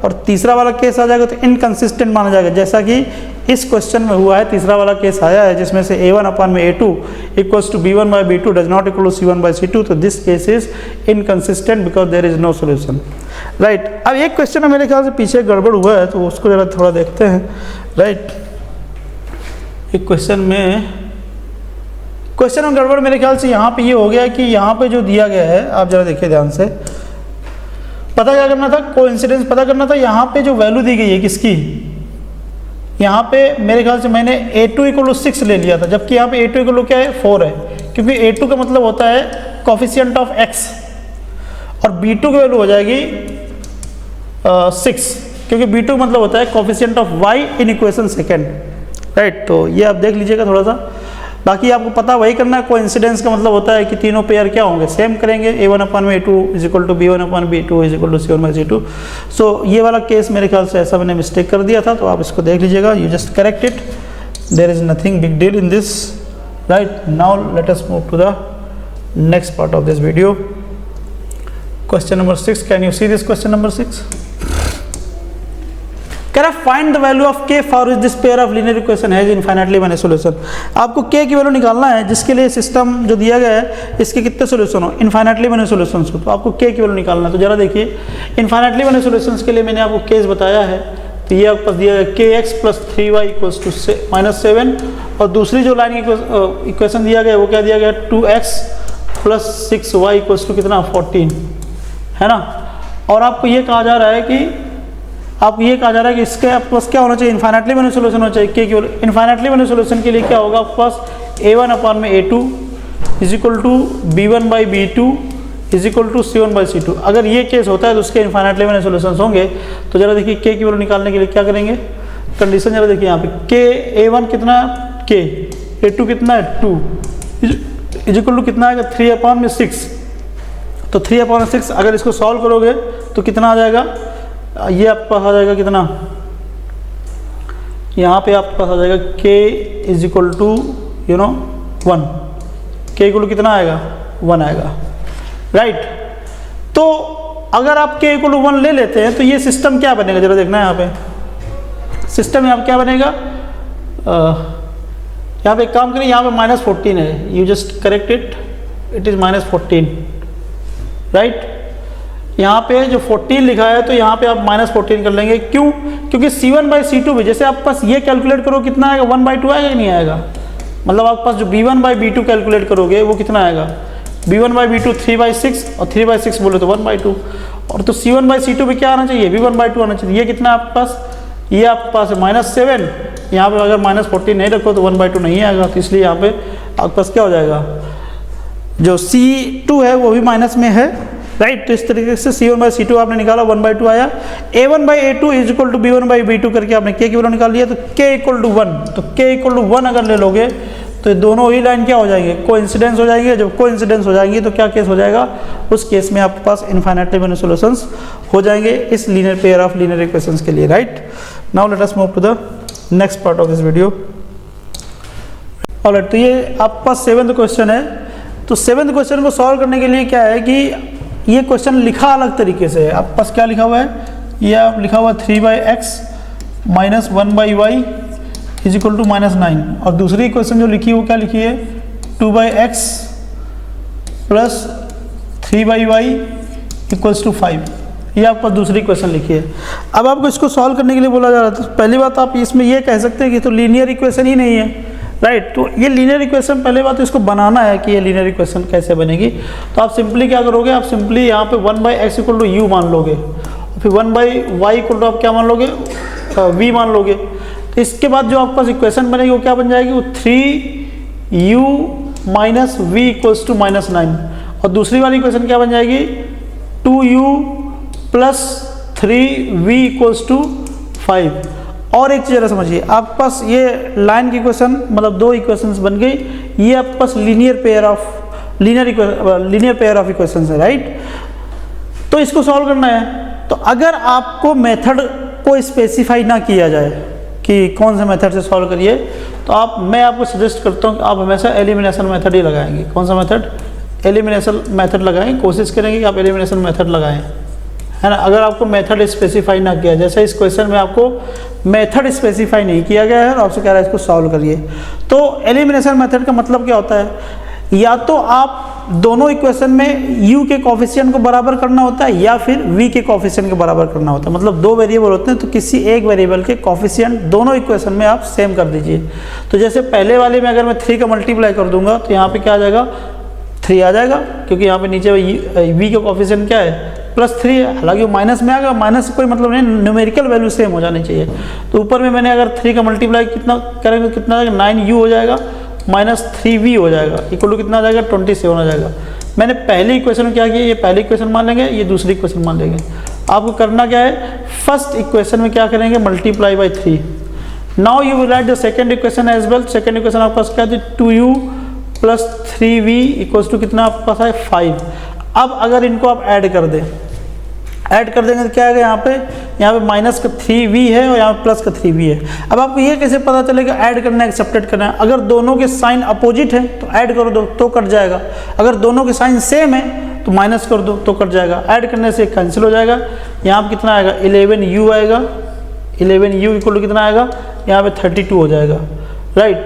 और तीसरा वाला केस आ जाएगा तो इनकंसिस्टेंट माना जाएगा, जैसा कि इस क्वेश्चन में हुआ है। तीसरा वाला केस आया है जिसमें से A1 अपान में A2 equals to B1 by B2 does not equal to C1 by C2। तो this case is inconsistent because there is no solution, right. अब एक क्वेश्चन में मेरे ख्याल से पीछे गड़बड़ हुआ है, तो उसको जरा थोड़ा देखते हैं, राइट। एक क्वेश्चन में गड़बड़ मेरे ख्याल से यहाँ पे ये हो गया कि यहाँ पे जो दिया गया है, आप जरा देखिए ध्यान से, पता क्या करना था, कोइंसिडेंस पता करना था। यहाँ पे जो वैल्यू दी गई है किसकी, यहाँ पे मेरे ख्याल से मैंने A2 इक्वल टू 6 ले लिया था, जबकि यहाँ पे A2 इक्वल टू क्या है 4 है, क्योंकि A2 का मतलब होता है कोफिशिएंट ऑफ x और B2 की वैल्यू हो जाएगी 6, क्योंकि B2 का मतलब होता है coefficient of y in equation second, right. तो ये आप देख लीजिएगा थोड़ा सा, बाकी आपको पता वही करना है। कोइंसिडेंस का मतलब होता है कि तीनों पेयर क्या होंगे, सेम करेंगे, A1 अपान में A2 is equal to B1 upon B2 is equal to C1 by C2। So ये वाला केस मेरे ख्याल से ऐसा मैंने मिस्टेक कर दिया था, तो आप इसको देख लीजिएगा, you just correct it, there is nothing big deal in this, right. Now let us move to the next part of this video. Question number 6, can you see this question number 6? कह रहा find the value of k for which this pair of linear equation has infinitely many solution. आपको k की वैल्यू निकालना है जिसके लिए सिस्टम जो दिया गया है इसके कितने सॉल्यूशन हो, इनफाइनाइटली मेनी सॉल्यूशंस हो। तो आपको k की वैल्यू निकालना है। तो जरा देखिए, इनफाइनाइटली मेनी सॉल्यूशंस के लिए मैंने आपको केस बताया है। तो ये आपको दिया गया kx plus 3y equals to -7, और दूसरी जो लाइन की इक्वेशन दिया गया वो क्या दिया गया, 2x plus 6y equals to कितना 14, है ना। और आपको ये कहा जा रहा है कि इसके आपके पास क्या होना चाहिए, इनफाइनाइटली मेनी सोल्यूशन होना चाहिए। के इनफाइनाइटली मेनी सोल्यूशन के लिए क्या होगा आपके पास, A1 अपान में A2 is equal to B1 by B2 is equal to C1 by C2। अगर ये केस होता है तो उसके इनफाइनाइटली मेनी सोल्यूशन होंगे। तो जरा देखिए k की वैल्यू निकालने के लिए क्या करेंगे, कंडीशन जरा देखिए यहाँ पे, k A1 कितना है k, A2 कितना है 2 इज इक्वल टू कितना आएगा 3 अपान में 6। तो 3 अपान 6 अगर इसको सॉल्व करोगे तो कितना आ जाएगा, ये आपके पास आ जाएगा कितना, यहाँ पे आपके पास आ जाएगा k is equal to 1, k equal to कितना आएगा 1 आएगा, राइट। तो अगर आप k इक्वल टू 1 ले लेते हैं तो ये सिस्टम क्या बनेगा, जरा देखना है यहाँ पे सिस्टम यहाँ पे क्या बनेगा। यहाँ पे एक काम करिए, यहाँ पे -14 है, you just correct it, it is -14, right. यहाँ पे जो 14 लिखा है तो यहाँ पे आप -14 कर लेंगे, क्यों, क्योंकि C1 बाई C2 भी जैसे आपके पास ये कैलकुलेट करो कितना आएगा 1/2 आएगा कि नहीं आएगा। मतलब आपके पास जो B1 बाई B2 कैलकुलेट करोगे वो कितना आएगा, B1 बाई B2 3/6 और 3/6 बोले तो 1/2, और तो C1 बाई C2 भी क्या आना चाहिए, भी 1/2 आना चाहिए। ये कितना आपके पास, ये आपके पास है -7, यहाँ पे अगर -14 नहीं रखो तो 1/2 नहीं आएगा। तो इसलिए यहाँ पे आपके पास क्या हो जाएगा, जो C2 है वो भी माइनस में है, राइट। तो इस तरीके से C1 बाई C2 आपने निकाला, 1/2 आया। A1 by A2 is equal to B1 by B2 करके आपने k की वैल्यू निकाल लिया। तो k इक्वल टू 1, तो k इक्वल टू 1 अगर ले लोगे तो ये दोनों ही लाइन क्या हो जाएंगे, कोइंसिडेंस हो जाएंगे। जब कोइंसिडेंस हो जाएंगे तो क्या केस हो जाएगा, उस केस में आपके पास इनफाइनाइटली मेनी सॉल्यूशंस हो जाएंगे इस linear pair of linear equations के लिए, right. Now let us move to the next part of this video. Alright, तो ये आपके पास 7th क्वेश्चन है। तो 7th क्वेश्चन को सॉल्व करने के लिए क्या है कि ये क्वेश्चन लिखा अलग तरीके से है। आपके पास क्या लिखा हुआ है, ये आप लिखा हुआ 3/x - 1/y is equal to -9, और दूसरी इक्वेशन जो लिखी है वो क्या लिखी है, 2/x plus 3/y equals to 5। ये आपके पास दूसरी इक्वेशन लिखी है। अब आपको इसको सॉल्व करने के लिए बोला जा रहा था। पहली बात आप इसमें ये कह सकते हैं कि तो लीनियर इक्वेशन ही नहीं है, राइट। तो ये लीनियर इक्वेशन, पहले बात तो इसको बनाना है कि ये लीनियर इक्वेशन कैसे बनेगी। तो आप सिंपली क्या करोगे, आप सिंपली यहाँ पे 1/x इक्वल टू u मान लोगे, फिर 1/y इक्वल टू आप क्या मान लोगे, v मान लोगे। तो इसके बाद जो आपके पास इक्वेशन बनेगी वो क्या बन जाएगी, वो 3u - v इक्वल्स टू -9, और दूसरी वाली इक्वेशन क्या बन जाएगी, 2u plus 3v equals to 5। और एक चीज़ जरा समझिए, आपके पास ये लाइन की इक्वेशन मतलब 2 इक्वेशंस बन गई। ये आपके पास लीनियर पेयर ऑफ इक्वेशंस है, राइट। तो इसको सॉल्व करना है। तो अगर आपको मेथड को स्पेसिफाई ना किया जाए कि कौन से मेथड से सॉल्व करिए, तो मैं आपको सजेस्ट करता हूँ कि आप हमेशा एलिमिनेशन मेथड ही लगाएंगे। कौन सा मेथड, एलिमिनेशन मेथड लगाएंगे। कोशिश करेंगे कि आप एलिमिनेशन मेथड लगाएं, है ना। अगर आपको मेथड स्पेसिफाई ना किया, जैसे इस क्वेश्चन में आपको मेथड स्पेसिफाई नहीं किया गया है और आपसे कह रहा है इसको सॉल्व करिए, तो एलिमिनेशन मेथड का मतलब क्या होता है, या तो आप दोनों इक्वेशन में u के कोफिशिएंट को बराबर करना होता है या फिर v के कोफिशिएंट को बराबर करना होता है। मतलब 2 वेरिएबल होते हैं तो किसी एक वेरिएबल के कोफिशिएंट दोनों इक्वेशन में आप सेम कर दीजिए। तो जैसे पहले वाले में अगर मैं 3 का मल्टीप्लाई कर दूंगा तो यहाँ पे क्या आ जाएगा, 3 आ जाएगा, क्योंकि यहाँ पे नीचे v का कोफिशिएंट क्या है, +3 है। हालांकि वो माइनस में आएगा, माइनस से कोई मतलब नहीं, न्यूमेरिकल वैल्यू सेम हो जानी चाहिए। तो ऊपर में मैंने अगर 3 का मल्टीप्लाई कितना करेंगे, कितना आ जाएगा, 9u हो जाएगा -3v हो जाएगा, इक्वल टू कितना आ जाएगा, 27 हो जाएगा। मैंने पहली इक्वेशन में क्या किया, ये पहली इक्वेशन मान लेंगे, ये दूसरी इक्वेशन मान लेंगे। आपको करना क्या है, फर्स्ट इक्वेशन में क्या करेंगे, multiply by 3। Now you will write the second equation as well. Second equation आपके पास क्या थी, 2u plus 3v equals to कितना आपके पास है, 5। अब अगर इनको आप ऐड कर दें, ऐड कर देंगे तो क्या आएगा, यहाँ पे माइनस का 3v है और यहाँ पे प्लस का 3v है। अब आपको ये कैसे पता चलेगा ऐड करना है एक्सेप्टेड करना है, अगर दोनों के साइन अपोजिट है तो ऐड कर दो तो कट जाएगा, अगर दोनों के साइन सेम है तो माइनस कर दो तो कट जाएगा। ऐड करने से कैंसिल हो जाएगा। यहाँ पे कितना आएगा, 11u आएगा, 11u इक्वल टू कितना आएगा, यहाँ पे 32 हो जाएगा, राइट।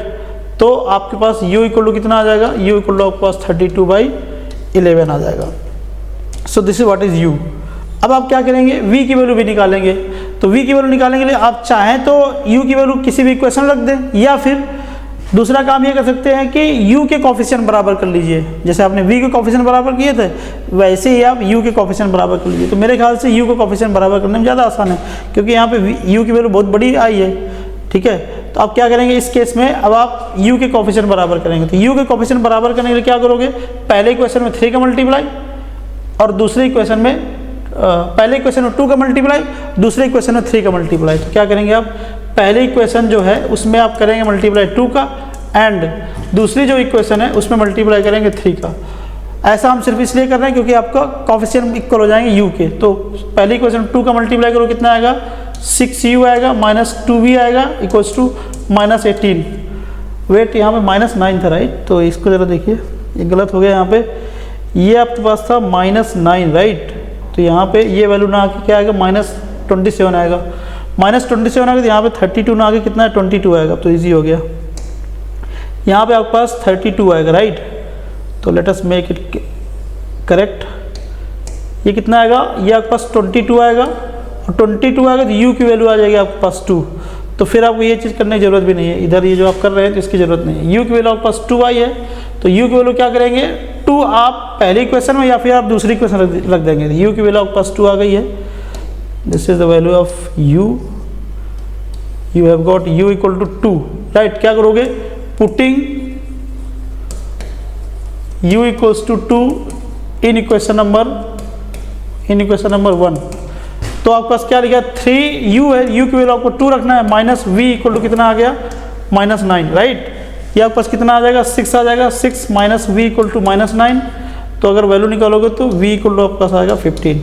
तो आपके पास u इक्वल टू कितना आ जाएगा, u इक्वल टू आपके पास 32/11 आ जाएगा। So this is what is u। अब आप क्या करेंगे, v की वैल्यू भी निकालेंगे। तो v की वैल्यू निकालने के लिए आप चाहें तो u की वैल्यू किसी भी इक्वेशन रख दें, या फिर दूसरा काम ये कर सकते हैं कि u के कोफिशिएंट बराबर कर लीजिए। जैसे आपने v के कोफिशिएंट बराबर किए थे वैसे ही आप u के कोफिशिएंट बराबर कर लीजिए। तो मेरे ख्याल से u के कोफिशिएंट बराबर करने में ज़्यादा आसान है, क्योंकि यहाँ पे u की वैल्यू बहुत बड़ी आई है, ठीक है। तो आप क्या करेंगे इस केस में, अब आप u के कोफिशिएंट बराबर करेंगे। तो u के कोफिशिएंट बराबर करने के लिए क्या करोगे, पहले इक्वेशन में 3 का मल्टीप्लाई और दूसरे इक्वेशन में पहले इक्वेशन में 2 का मल्टीप्लाई, दूसरे इक्वेशन में 3 का मल्टीप्लाई। तो क्या करेंगे आप, पहले इक्वेशन जो है उसमें आप करेंगे मल्टीप्लाई 2 का, एंड दूसरी जो इक्वेशन है उसमें मल्टीप्लाई करेंगे 3 का। ऐसा हम सिर्फ इसलिए कर रहे हैं क्योंकि आपका कोफिशिएंट इक्वल हो जाएंगे u के। तो पहली इक्वेशन 2 का मल्टीप्लाई करो, कितना आएगा, 6u आएगा, -2v आएगा इक्वल्स टू -18। वेट, यहाँ पे -9 था, राइट। तो इसको ज़रा देखिए, ये गलत हो गया यहाँ पे, ये आपके पास था -9, राइट। तो यहाँ पे ये वैल्यू ना आके क्या आएगा, -27 आएगा, -27 आएगा। तो यहाँ पे 32 ना आके कितना है, 22 आएगा। तो इजी हो गया, यहाँ पे आपके पास 32 आएगा, राइट। तो let us make it correct. ये कितना आएगा, ये आपके पास 22 आएगा, और 22 आएगा तो u की वैल्यू आ जाएगी आपके पास 2। तो फिर आपको ये चीज़ करने की जरूरत भी नहीं है, इधर ये जो आप कर रहे हैं तो इसकी जरूरत नहीं है। u की वैल्यू आपके पास 2 आई है, तो u की वैल्यू क्या करेंगे, 2 आप पहले इक्वेशन में या फिर आप दूसरी इक्वेशन रख देंगे। तो u की वैल्यू आपके पास 2 आ गई है। This is the value of u, you have got u equal to 2, right. क्या करोगे, putting u equals to 2 in equation number 1। तो आपके पास क्या लिखा, 3u है, u की वैल्यू आपको 2 रखना है, -v इक्वल टू कितना आ गया, -9, राइट। ये आपके पास कितना आ जाएगा, 6 आ जाएगा। 6 माइनस v इक्वल टू -9, तो अगर वैल्यू निकालोगे तो v इक्वल टू आपके पास आएगा 15।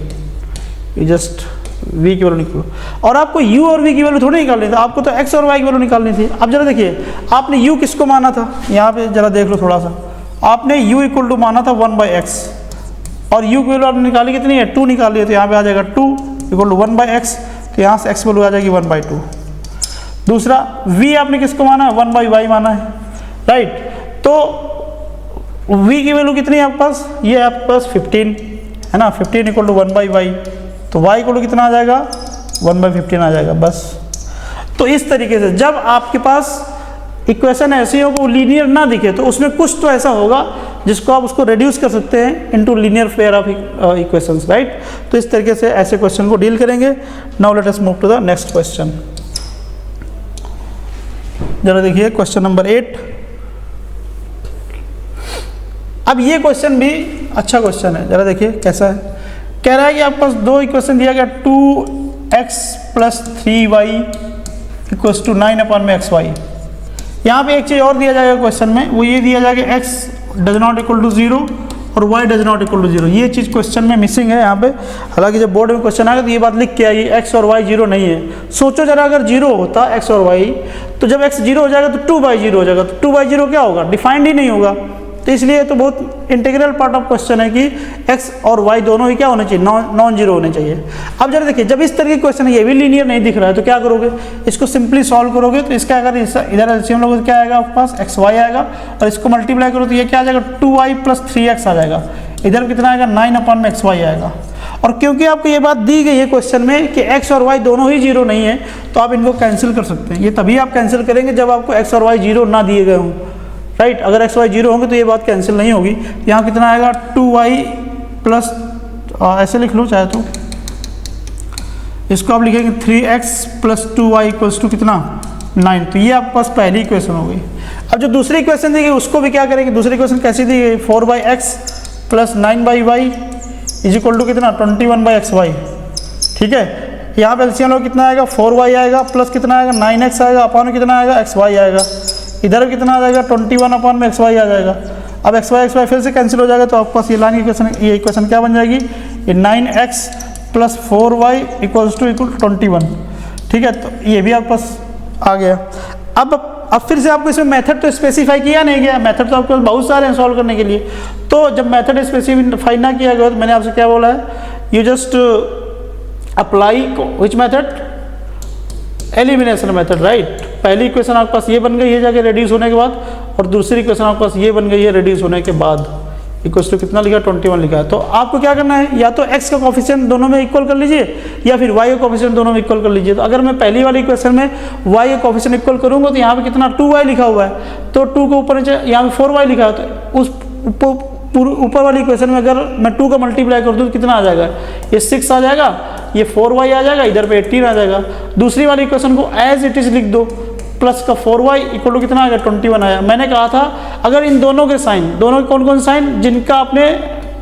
ये जस्ट v की वैल्यू निकालो, और आपको u और v की वैल्यू थोड़ी निकालनी थी, आपको तो x और y की वैल्यू निकालनी थी। अब जरा देखिए, आपने u किसको माना था, यहाँ पे जरा देख लो थोड़ा सा, आपने u इक्वल टू माना था 1/x, और u की वैल्यू आपने निकाली कितनी है, 2 निकाली है, तो यहाँ पे आ जाएगा 2 इक्वल टू 1/x, तो यहाँ से x वैल्यू आ जाएगी 1/2। दूसरा v आपने किसको माना है, 1/y माना है, राइट। तो v की वैल्यू कितनी है आपके पास, ये आपके पास 15 है ना, 15 इक्वल टू 1/y, तो y इक्वल टू कितना आ जाएगा, 1/15 आ जाएगा बस। तो इस तरीके से जब आपके पास इक्वेशन ऐसी हो वो लीनियर ना दिखे, तो उसमें कुछ तो ऐसा होगा जिसको आप उसको रिड्यूस कर सकते हैं into linear pair of equations, right. तो इस तरीके से ऐसे क्वेश्चन को डील करेंगे। Now let us move to the next question. जरा देखिए क्वेश्चन नंबर 8। अब ये क्वेश्चन भी अच्छा क्वेश्चन है, जरा देखिए कैसा है। कह रहा है कि आपके पास दो इक्वेशन दिया गया, 2x + 3y equals to 9/xy। यहाँ पे एक चीज़ और दिया जाएगा क्वेश्चन में, वो ये दिया जाएगा x does not equal to 0 और y does not equal to 0। ये चीज़ क्वेश्चन में मिसिंग है यहाँ पे। हालांकि जब बोर्ड में क्वेश्चन आएगा तो ये बात लिख के आइए, x और y 0 नहीं है। सोचो जरा, अगर 0 होता x और y, तो जब x 0 हो जाएगा तो 2/0 हो जाएगा, तो 2/0 क्या होगा, डिफाइंड ही नहीं होगा। तो इसलिए तो बहुत इंटीग्रल पार्ट ऑफ क्वेश्चन है कि x और y दोनों ही क्या होने चाहिए, नॉन जीरो होने चाहिए। अब जरा देखिए, जब इस तरह की क्वेश्चन है, ये भी लीनियर नहीं दिख रहा है, तो क्या करोगे, इसको सिंपली सॉल्व करोगे। तो इसका अगर इधर एलसीएम लोगे तो क्या आएगा आपके पास, xy आएगा, और इसको मल्टीप्लाई करो तो ये क्या आ जाएगा, 2y + 3x आ जाएगा। इधर कितना आएगा, 9/xy आएगा। और क्योंकि आपको ये बात दी गई है क्वेश्चन में कि x और y दोनों ही 0 नहीं है, तो आप इनको कैंसिल कर सकते हैं। ये तभी आप कैंसिल करेंगे जब आपको x और y 0 ना दिए गए हों, राइट। अगर x y 0 होंगे तो ये बात कैंसिल नहीं होगी। यहाँ कितना आएगा, 2y प्लस, ऐसे लिख लो चाहे तो, इसको आप लिखेंगे 3x + 2y इक्वल्स टू कितना, 9। तो ये आपके पास पहली इक्वेशन हो गई। अब जो दूसरी इक्वेशन दी गई उसको भी क्या करेंगे, दूसरी इक्वेशन कैसी दी गई, 4x + 9y is equal to कितना, 21/xy। ठीक है, यहाँ पे एलसीएम लोग कितना आएगा, 4y आएगा, प्लस कितना आएगा, 9x आएगा, अपॉन कितना आएगा, xy आएगा। इधर कितना आ जाएगा, 21/xy आ जाएगा। अब xy फिर से कैंसिल हो जाएगा, तो आपके पास ये लाइन इक्वेशन, ये इक्वेशन क्या बन जाएगी, ये 9x + 4y इक्वल्स टू 21। ठीक है, तो ये भी आपके पास आ गया। अब फिर से आपको इसमें मेथड तो स्पेसिफाई किया नहीं गया, मेथड तो आपके पास बहुत सारे हैं सॉल्व करने के लिए। तो जब मेथड स्पेसिफाई ना किया गया तो मैंने आपसे क्या बोला है, you just apply which method, elimination method, right. पहली इक्वेशन आपके पास ये बन गई है जाके रेड्यूस होने के बाद, और दूसरी इक्वेशन आपके पास ये बन गई है रेड्यूस होने के बाद। इक्वल्स टू कितना लिखा, 21 लिखा है। तो आपको क्या करना है, या तो x का कोफिशिएंट दोनों में इक्वल कर लीजिए, या फिर y का कोफिशिएंट दोनों में इक्वल कर लीजिए। तो अगर मैं पहली वाली इक्वेशन में y का कोफिशिएंट इक्वल करूंगा तो यहाँ पे कितना, 2y लिखा हुआ है, तो 2 के ऊपर यहाँ पे 4y लिखा है, तो उस ऊपर वाली इक्वेशन में अगर मैं 2 का मल्टीप्लाई कर दूँ तो कितना आ जाएगा, ये 6 आ जाएगा, ये 4y आ जाएगा, इधर पे 18 आ जाएगा। दूसरी वाली इक्वेशन को एज इट इज लिख दो, प्लस का 4y इक्वल टू कितना आएगा, 21 आया। मैंने कहा था अगर इन दोनों के साइन, दोनों के कौन कौन साइन, जिनका आपने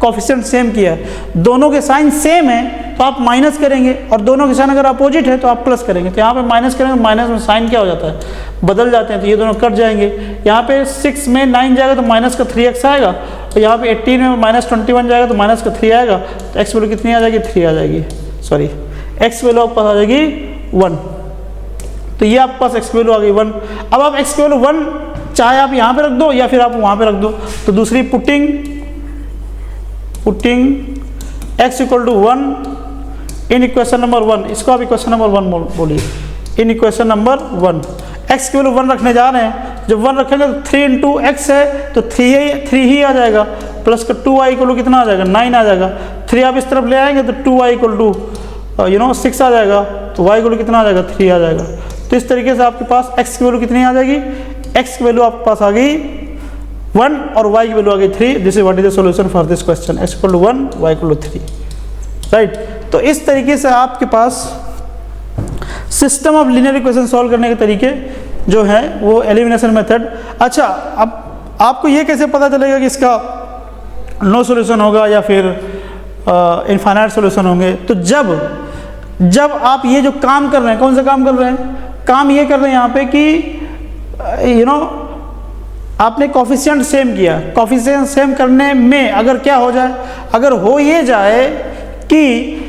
कोफिशिएंट सेम किया है, दोनों के साइन सेम है तो आप माइनस करेंगे, और दोनों के साइन अगर अपोजिट है तो आप प्लस करेंगे। तो यहाँ पे माइनस करेंगे, माइनस में साइन क्या हो जाता है, बदल जाते हैं, तो ये दोनों कट जाएंगे। यहाँ पे 6 में 9 जाएगा तो माइनस का 3x आएगा, और यहाँ पे 18 में -21 जाएगा तो माइनस का 3 आएगा, तो x वैल्यू कितनी आ जाएगी, 3 आ जाएगी, सॉरी x वैल्यू आपके पास आ जाएगी 1। तो ये आपके पास x वैल्यू आ गई 1। अब आप x वैल्यू 1 चाहे आप यहाँ पे रख दो या फिर आप वहाँ पे रख दो। तो दूसरी putting x equal to 1 in equation number 1, इसको आप इक्वेशन नंबर 1 बोलिए, इन इक्वेशन नंबर 1 x की वैल्यू 1 रखने जा रहे हैं। जब 1 रखेंगे तो 3 × x है तो 3 ही आ जाएगा, प्लस का 2y इक्वल टू कितना आ जाएगा, 9 आ जाएगा। 3 आप इस तरफ ले आएंगे तो 2y इक्वल टू 6 आ जाएगा, तो y इक्वल टू कितना आ जाएगा, 3 आ जाएगा। तो इस तरीके से आपके पास x की वैल्यू कितनी आ जाएगी, x की वैल्यू आपके पास आ गई 1 और y की वैल्यू आ गई 3। This is what is the solution for this question, x equal to 1, y equal to 3, right. तो इस तरीके से आपके पास system of linear equation solve करने के तरीके जो हैं वो एलिमिनेशन मेथड। अच्छा, अब आपको ये कैसे पता चलेगा कि इसका नो सॉल्यूशन होगा या फिर इनफाइनाइट सॉल्यूशन होंगे, तो जब आप ये जो काम कर रहे हैं, कौन सा काम कर रहे हैं, काम ये कर रहे हैं यहाँ पे कि आपने कोफिशिएंट सेम किया, कोफिशिएंट सेम करने में अगर क्या हो जाए, अगर हो ये जाए कि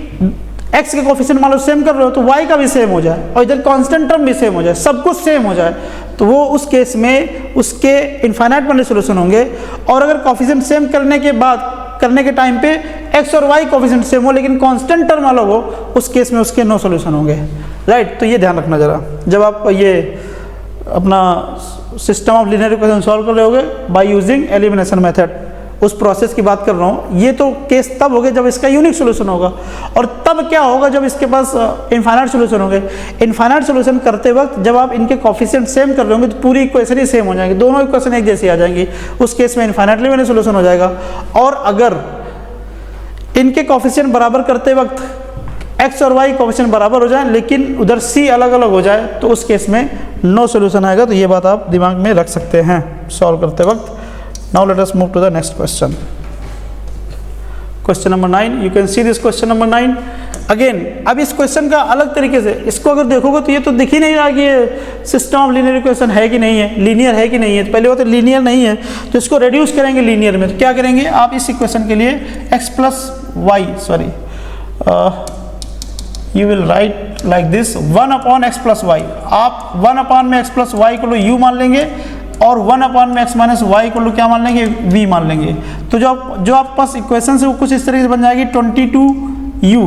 x के कोफिशिएंट मान लो सेम कर रहे हो तो y का भी सेम हो जाए और इधर कांस्टेंट टर्म भी सेम हो जाए, सब कुछ सेम हो जाए, तो वो उस केस में उसके इनफाइनाइट वाले सोल्यूशन होंगे। और अगर कोफिशिएंट सेम करने के बाद करने के टाइम पे x और y कोफिशिएंट सेम हो लेकिन कांस्टेंट टर्म अलग हो, उस केस में उसके नो सोल्यूशन होंगे, राइट। तो ये ध्यान रखना जरा जब आप ये अपना system of linear equation solve कर रहे होगे बाय यूजिंग एलिमिनेशन मेथड, उस प्रोसेस की बात कर रहा हूँ। ये तो केस तब होगा जब इसका यूनिक सोल्यूशन होगा, और तब क्या होगा जब इसके पास इनफाइनाइट सोल्यूशन होंगे। इनफाइनाइट सोल्यूशन करते वक्त जब आप इनके कोफिशिएंट सेम कर रहे होंगे तो पूरी इक्वेशन ही सेम हो जाएंगी, दोनों इक्वेशन एक जैसी आ जाएंगी, उस केस में इनफाइनाइटली मैंने सोल्यूशन हो जाएगा। और अगर इनके कोफिशिएंट बराबर करते वक्त x और y कोफिशिएंट बराबर हो जाए लेकिन उधर c अलग अलग हो जाए तो उस केस में नो सोल्यूशन आएगा। तो ये बात आप दिमाग में रख सकते हैं सॉल्व करते वक्त। Now let us move to the next question. Question number 9. You can see this question number 9. Again, अब इस क्वेश्चन का अलग तरीके से इसको अगर देखोगे तो ये तो दिख ही नहीं रहा कि ये सिस्टम ऑफ लीनियर इक्वेशन है कि नहीं है, लीनियर है कि नहीं है। तो पहले वो तो लीनियर नहीं है, तो इसको रेड्यूस करेंगे लीनियर में। तो क्या करेंगे आप इस इक्वेशन के लिए x plus y you will write like this 1 upon x plus y. आप 1 अपॉन में x प्लस वाई को यू मान लेंगे और 1 अपॉन में x माइनस वाई को क्या मान लेंगे, v मान लेंगे। तो जो आपके पास इक्वेशन है वो कुछ इस तरीके से बन जाएगी 22u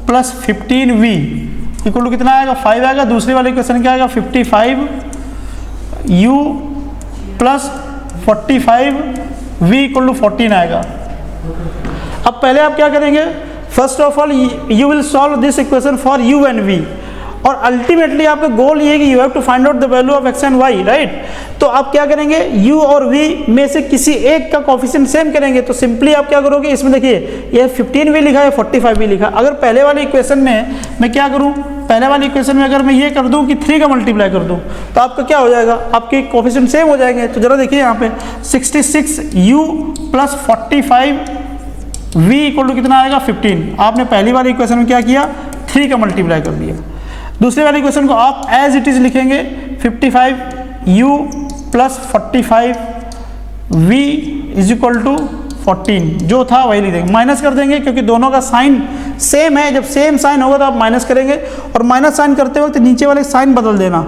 plus 15v equal to कितना आएगा 5 आएगा। दूसरे वाले इक्वेशन क्या आएगा 55u plus 45v equal to 14 आएगा। अब पहले आप क्या करेंगे, first of all you will solve this equation for u and v, और अल्टीमेटली आपका गोल ये है कि you have to find out the value of x and y, right. तो आप क्या करेंगे u और v में से किसी एक का कोफिशिएंट सेम करेंगे। तो सिंपली आप क्या करोगे, इसमें देखिए ये 15v लिखा है 45v लिखा। अगर पहले वाले इक्वेशन में मैं क्या करूं, पहले वाली इक्वेशन में अगर मैं ये कर दूं कि 3 का मल्टीप्लाई कर दूं तो आपका क्या हो जाएगा, आपके कोफिशिएंट सेम हो जाएंगे। तो जरा देखिए यहाँ पे 66u plus 45v equal to कितना आएगा 15। आपने पहली वाली इक्वेशन में क्या किया 3 का मल्टीप्लाई कर दिया। दूसरे वाले क्वेश्चन को आप एज इट इज लिखेंगे 55u plus 45v is equal to 14, जो था वही लिख देंगे। माइनस कर देंगे क्योंकि दोनों का साइन सेम है, जब सेम साइन होगा तो आप माइनस करेंगे, और माइनस साइन करते वक्त नीचे वाले साइन बदल देना,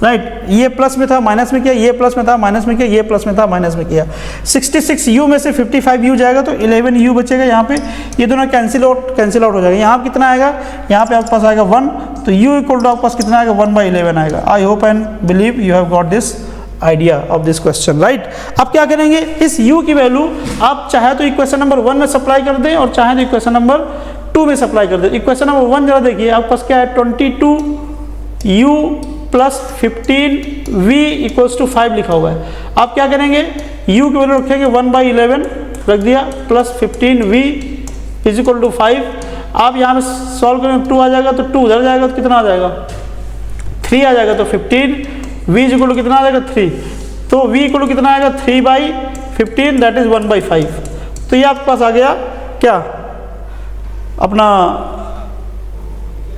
राइट। ये प्लस में था माइनस में किया, ये प्लस में था माइनस में किया, ये प्लस में था माइनस में किया। 66u में से 55u जाएगा तो 11u बचेगा यहाँ पे, ये दोनों कैंसिल आउट हो जाएगा। यहाँ कितना आएगा, यहाँ पे आपके पास आएगा 1, तो u इक्वल टू आपके पास कितना आएगा 1/11 आएगा। I hope and believe you have got this idea of this question, right. अब क्या करेंगे, इस u की वैल्यू आप चाहे तो इक्वेशन नंबर 1 में सप्लाई कर दें और चाहे तो इक्वेशन नंबर 2 में सप्लाई कर दें। इक्वेशन नंबर 1 जरा देखिए, आपके पास क्या है 22u plus 15v equals to 5 लिखा हुआ है। आप क्या करेंगे, u की वैल्यू रखेंगे 1/11 रख दिया, plus 15v is equal to 5। आप यहाँ पे सॉल्व करेंगे 2 आ जाएगा तो 2 उधर जाएगा तो कितना आ जाएगा 3 आ जाएगा, तो 15v इज इक्वल टू कितना आ जाएगा 3, तो v इक्वल टू कितना आएगा 3/15 दैट इज 1/5। तो ये आपके पास आ गया क्या अपना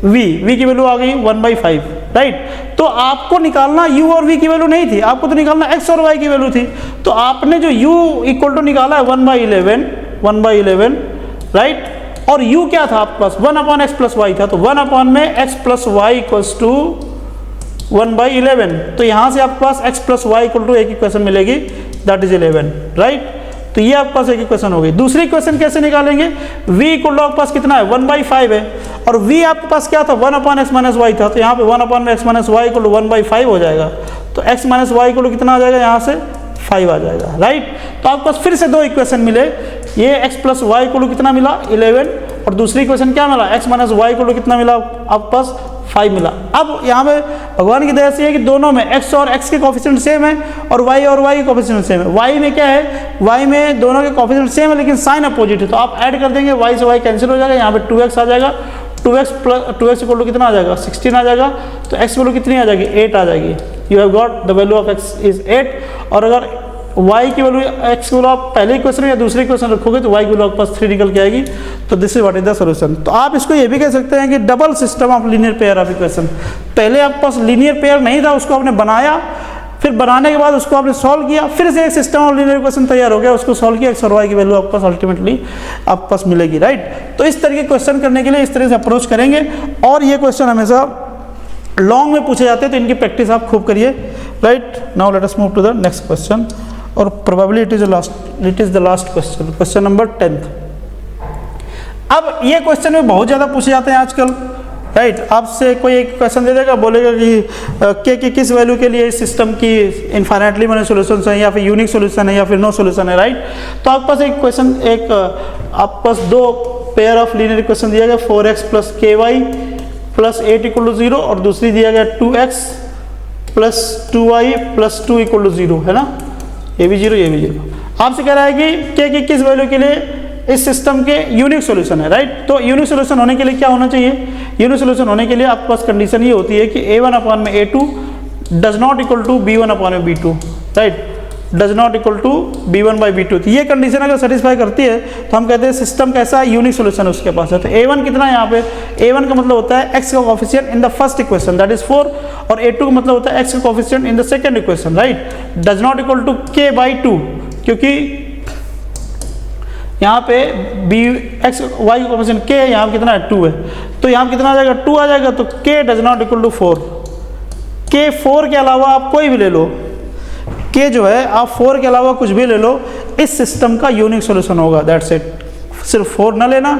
v की वैल्यू आ गई 1/5, राइट। तो आपको निकालना u और v की वैल्यू नहीं थी, आपको तो निकालना x और y की वैल्यू थी। तो आपने जो u इक्वल टू निकाला है 1/11, राइट। और u क्या था आपके पास 1 अपॉन एक्स प्लस वाई था, तो 1 अपॉन में x plus y equals to 1/11। तो यहाँ से आपके पास x plus y equal to एक इक्वेशन मिलेगी दैट इज 11, राइट। तो ये आपके पास एक इक्वेशन हो गई। दूसरी इक्वेशन कैसे निकालेंगे, v इक्वल टू आपके पास कितना है 1/5 है, और v आपके पास क्या था 1 अपॉन एक्स माइनस वाई था, तो यहाँ पे 1 upon x minus y equal to 1/5 हो जाएगा। तो x minus y equal to कितना आ जाएगा, यहाँ से 5 आ जाएगा, राइट। तो आपके पास फिर से 2 इक्वेशन मिले, ये x plus y equal to कितना मिला 11, और दूसरी इक्वेशन क्या मिला x minus y equal to कितना मिला आपके पास 5 मिला। अब यहाँ पे भगवान की दया से है कि दोनों में x और x के कोफिशिएंट सेम है और y के कोफिशिएंट सेम है। y में क्या है, y में दोनों के कोफिशिएंट सेम है लेकिन साइन अपोजिट है, तो आप ऐड कर देंगे, y से y कैंसिल हो जाएगा, यहाँ पे 2x आ जाएगा, 2x इक्वल टू कितना आ जाएगा 16 आ जाएगा, तो x वैल्यू कितनी आ जाएगी 8 आ जाएगी। You have got the value of x is 8। और अगर y की वैल्यू x की वैल्यू आप पहले इक्वेशन या दूसरे इक्वेशन रखोगे तो y की वैल्यू आपके पास 3 निकल के आएगी। तो this is what is the solution. तो आप इसको ये भी कह सकते हैं कि double system of linear pair of equation. पहले आपके पास लीनियर पेयर नहीं था, उसको आपने बनाया, फिर बनाने के बाद उसको आपने सॉल्व किया, फिर से एक सिस्टम ऑफ लीनियर इक्वेशन तैयार हो गया, उसको सॉल्व किया, x और y की वैल्यू आपके पास अल्टीमेटली आपके पास मिलेगी, राइट। तो इस तरह के क्वेश्चन करने के लिए इस तरह से अप्रोच करेंगे, और ये क्वेश्चन हमेशा लॉन्ग में पूछे जाते हैं, तो इनकी प्रैक्टिस आप खूब करिए, right. Now let us move to the next question, और probably it is the last question, question number 10th। अब ये क्वेश्चन में बहुत ज़्यादा पूछे जाते हैं आजकल, राइट। आपसे कोई एक क्वेश्चन दे देगा, बोलेगा कि के की किस वैल्यू के लिए इस सिस्टम की इनफाइनाइटली मैनी सोल्यूशन है, या फिर यूनिक सोल्यूशन है, या फिर नो सोल्यूशन है, राइट। तो आपके पास एक क्वेश्चन, आपके पास दो पेयर ऑफ लीनियर इक्वेशन दिया गया, 4x plus ky plus 8 equal to 0, और दूसरी दिया गया 2x plus 2y plus 2 equal to 0, है ना। ये भी 0, ये भी 0। आपसे कह रहा है कि के की किस वैल्यू के लिए इस सिस्टम के यूनिक सॉल्यूशन है, राइट। तो यूनिक सॉल्यूशन होने के लिए क्या होना चाहिए? यूनिक सॉल्यूशन होने के लिए आपके पास कंडीशन ये होती है कि a1 अपॉन में a2 does not equal to b1 upon में b2, right, does not equal to b1 by b2। तो ये कंडीशन अगर सेटिस्फाई करती है तो हम कहते हैं सिस्टम कैसा है, यूनिक सॉल्यूशन उसके पास है। तो a1 कितना है यहाँ पे? a1 का मतलब होता है x का coefficient in the first equation, that is 4, और a2 का मतलब होता है x का coefficient in the second equation, right. Does not equal to k by 2, क्योंकि यहाँ पे x y का कोफिशिएंट k है, यहाँ पे कितना है 2 है, तो यहाँ पे कितना आ जाएगा 2 आ जाएगा, तो k does not equal to 4। k 4 के अलावा आप कोई भी ले लो, k जो है आप 4 के अलावा कुछ भी ले लो, इस सिस्टम का यूनिक सॉल्यूशन होगा, दैट्स इट। सिर्फ 4 ना लेना,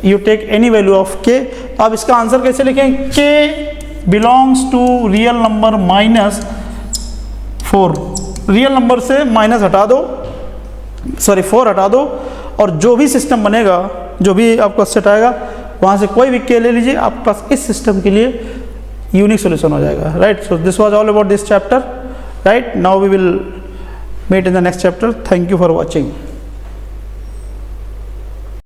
you take any value of k। तो आप इसका आंसर कैसे लिखें? k belongs to real number minus 4। Real number से माइनस हटा दो, सॉरी 4 हटा दो, और जो भी सिस्टम बनेगा, जो भी आपका सेट आएगा, वहाँ से कोई भी के ले लीजिए, आपके पास इस सिस्टम के लिए यूनिक सॉल्यूशन हो जाएगा, right. So this was all about this chapter, right. Now we will meet in the next chapter. Thank you for watching.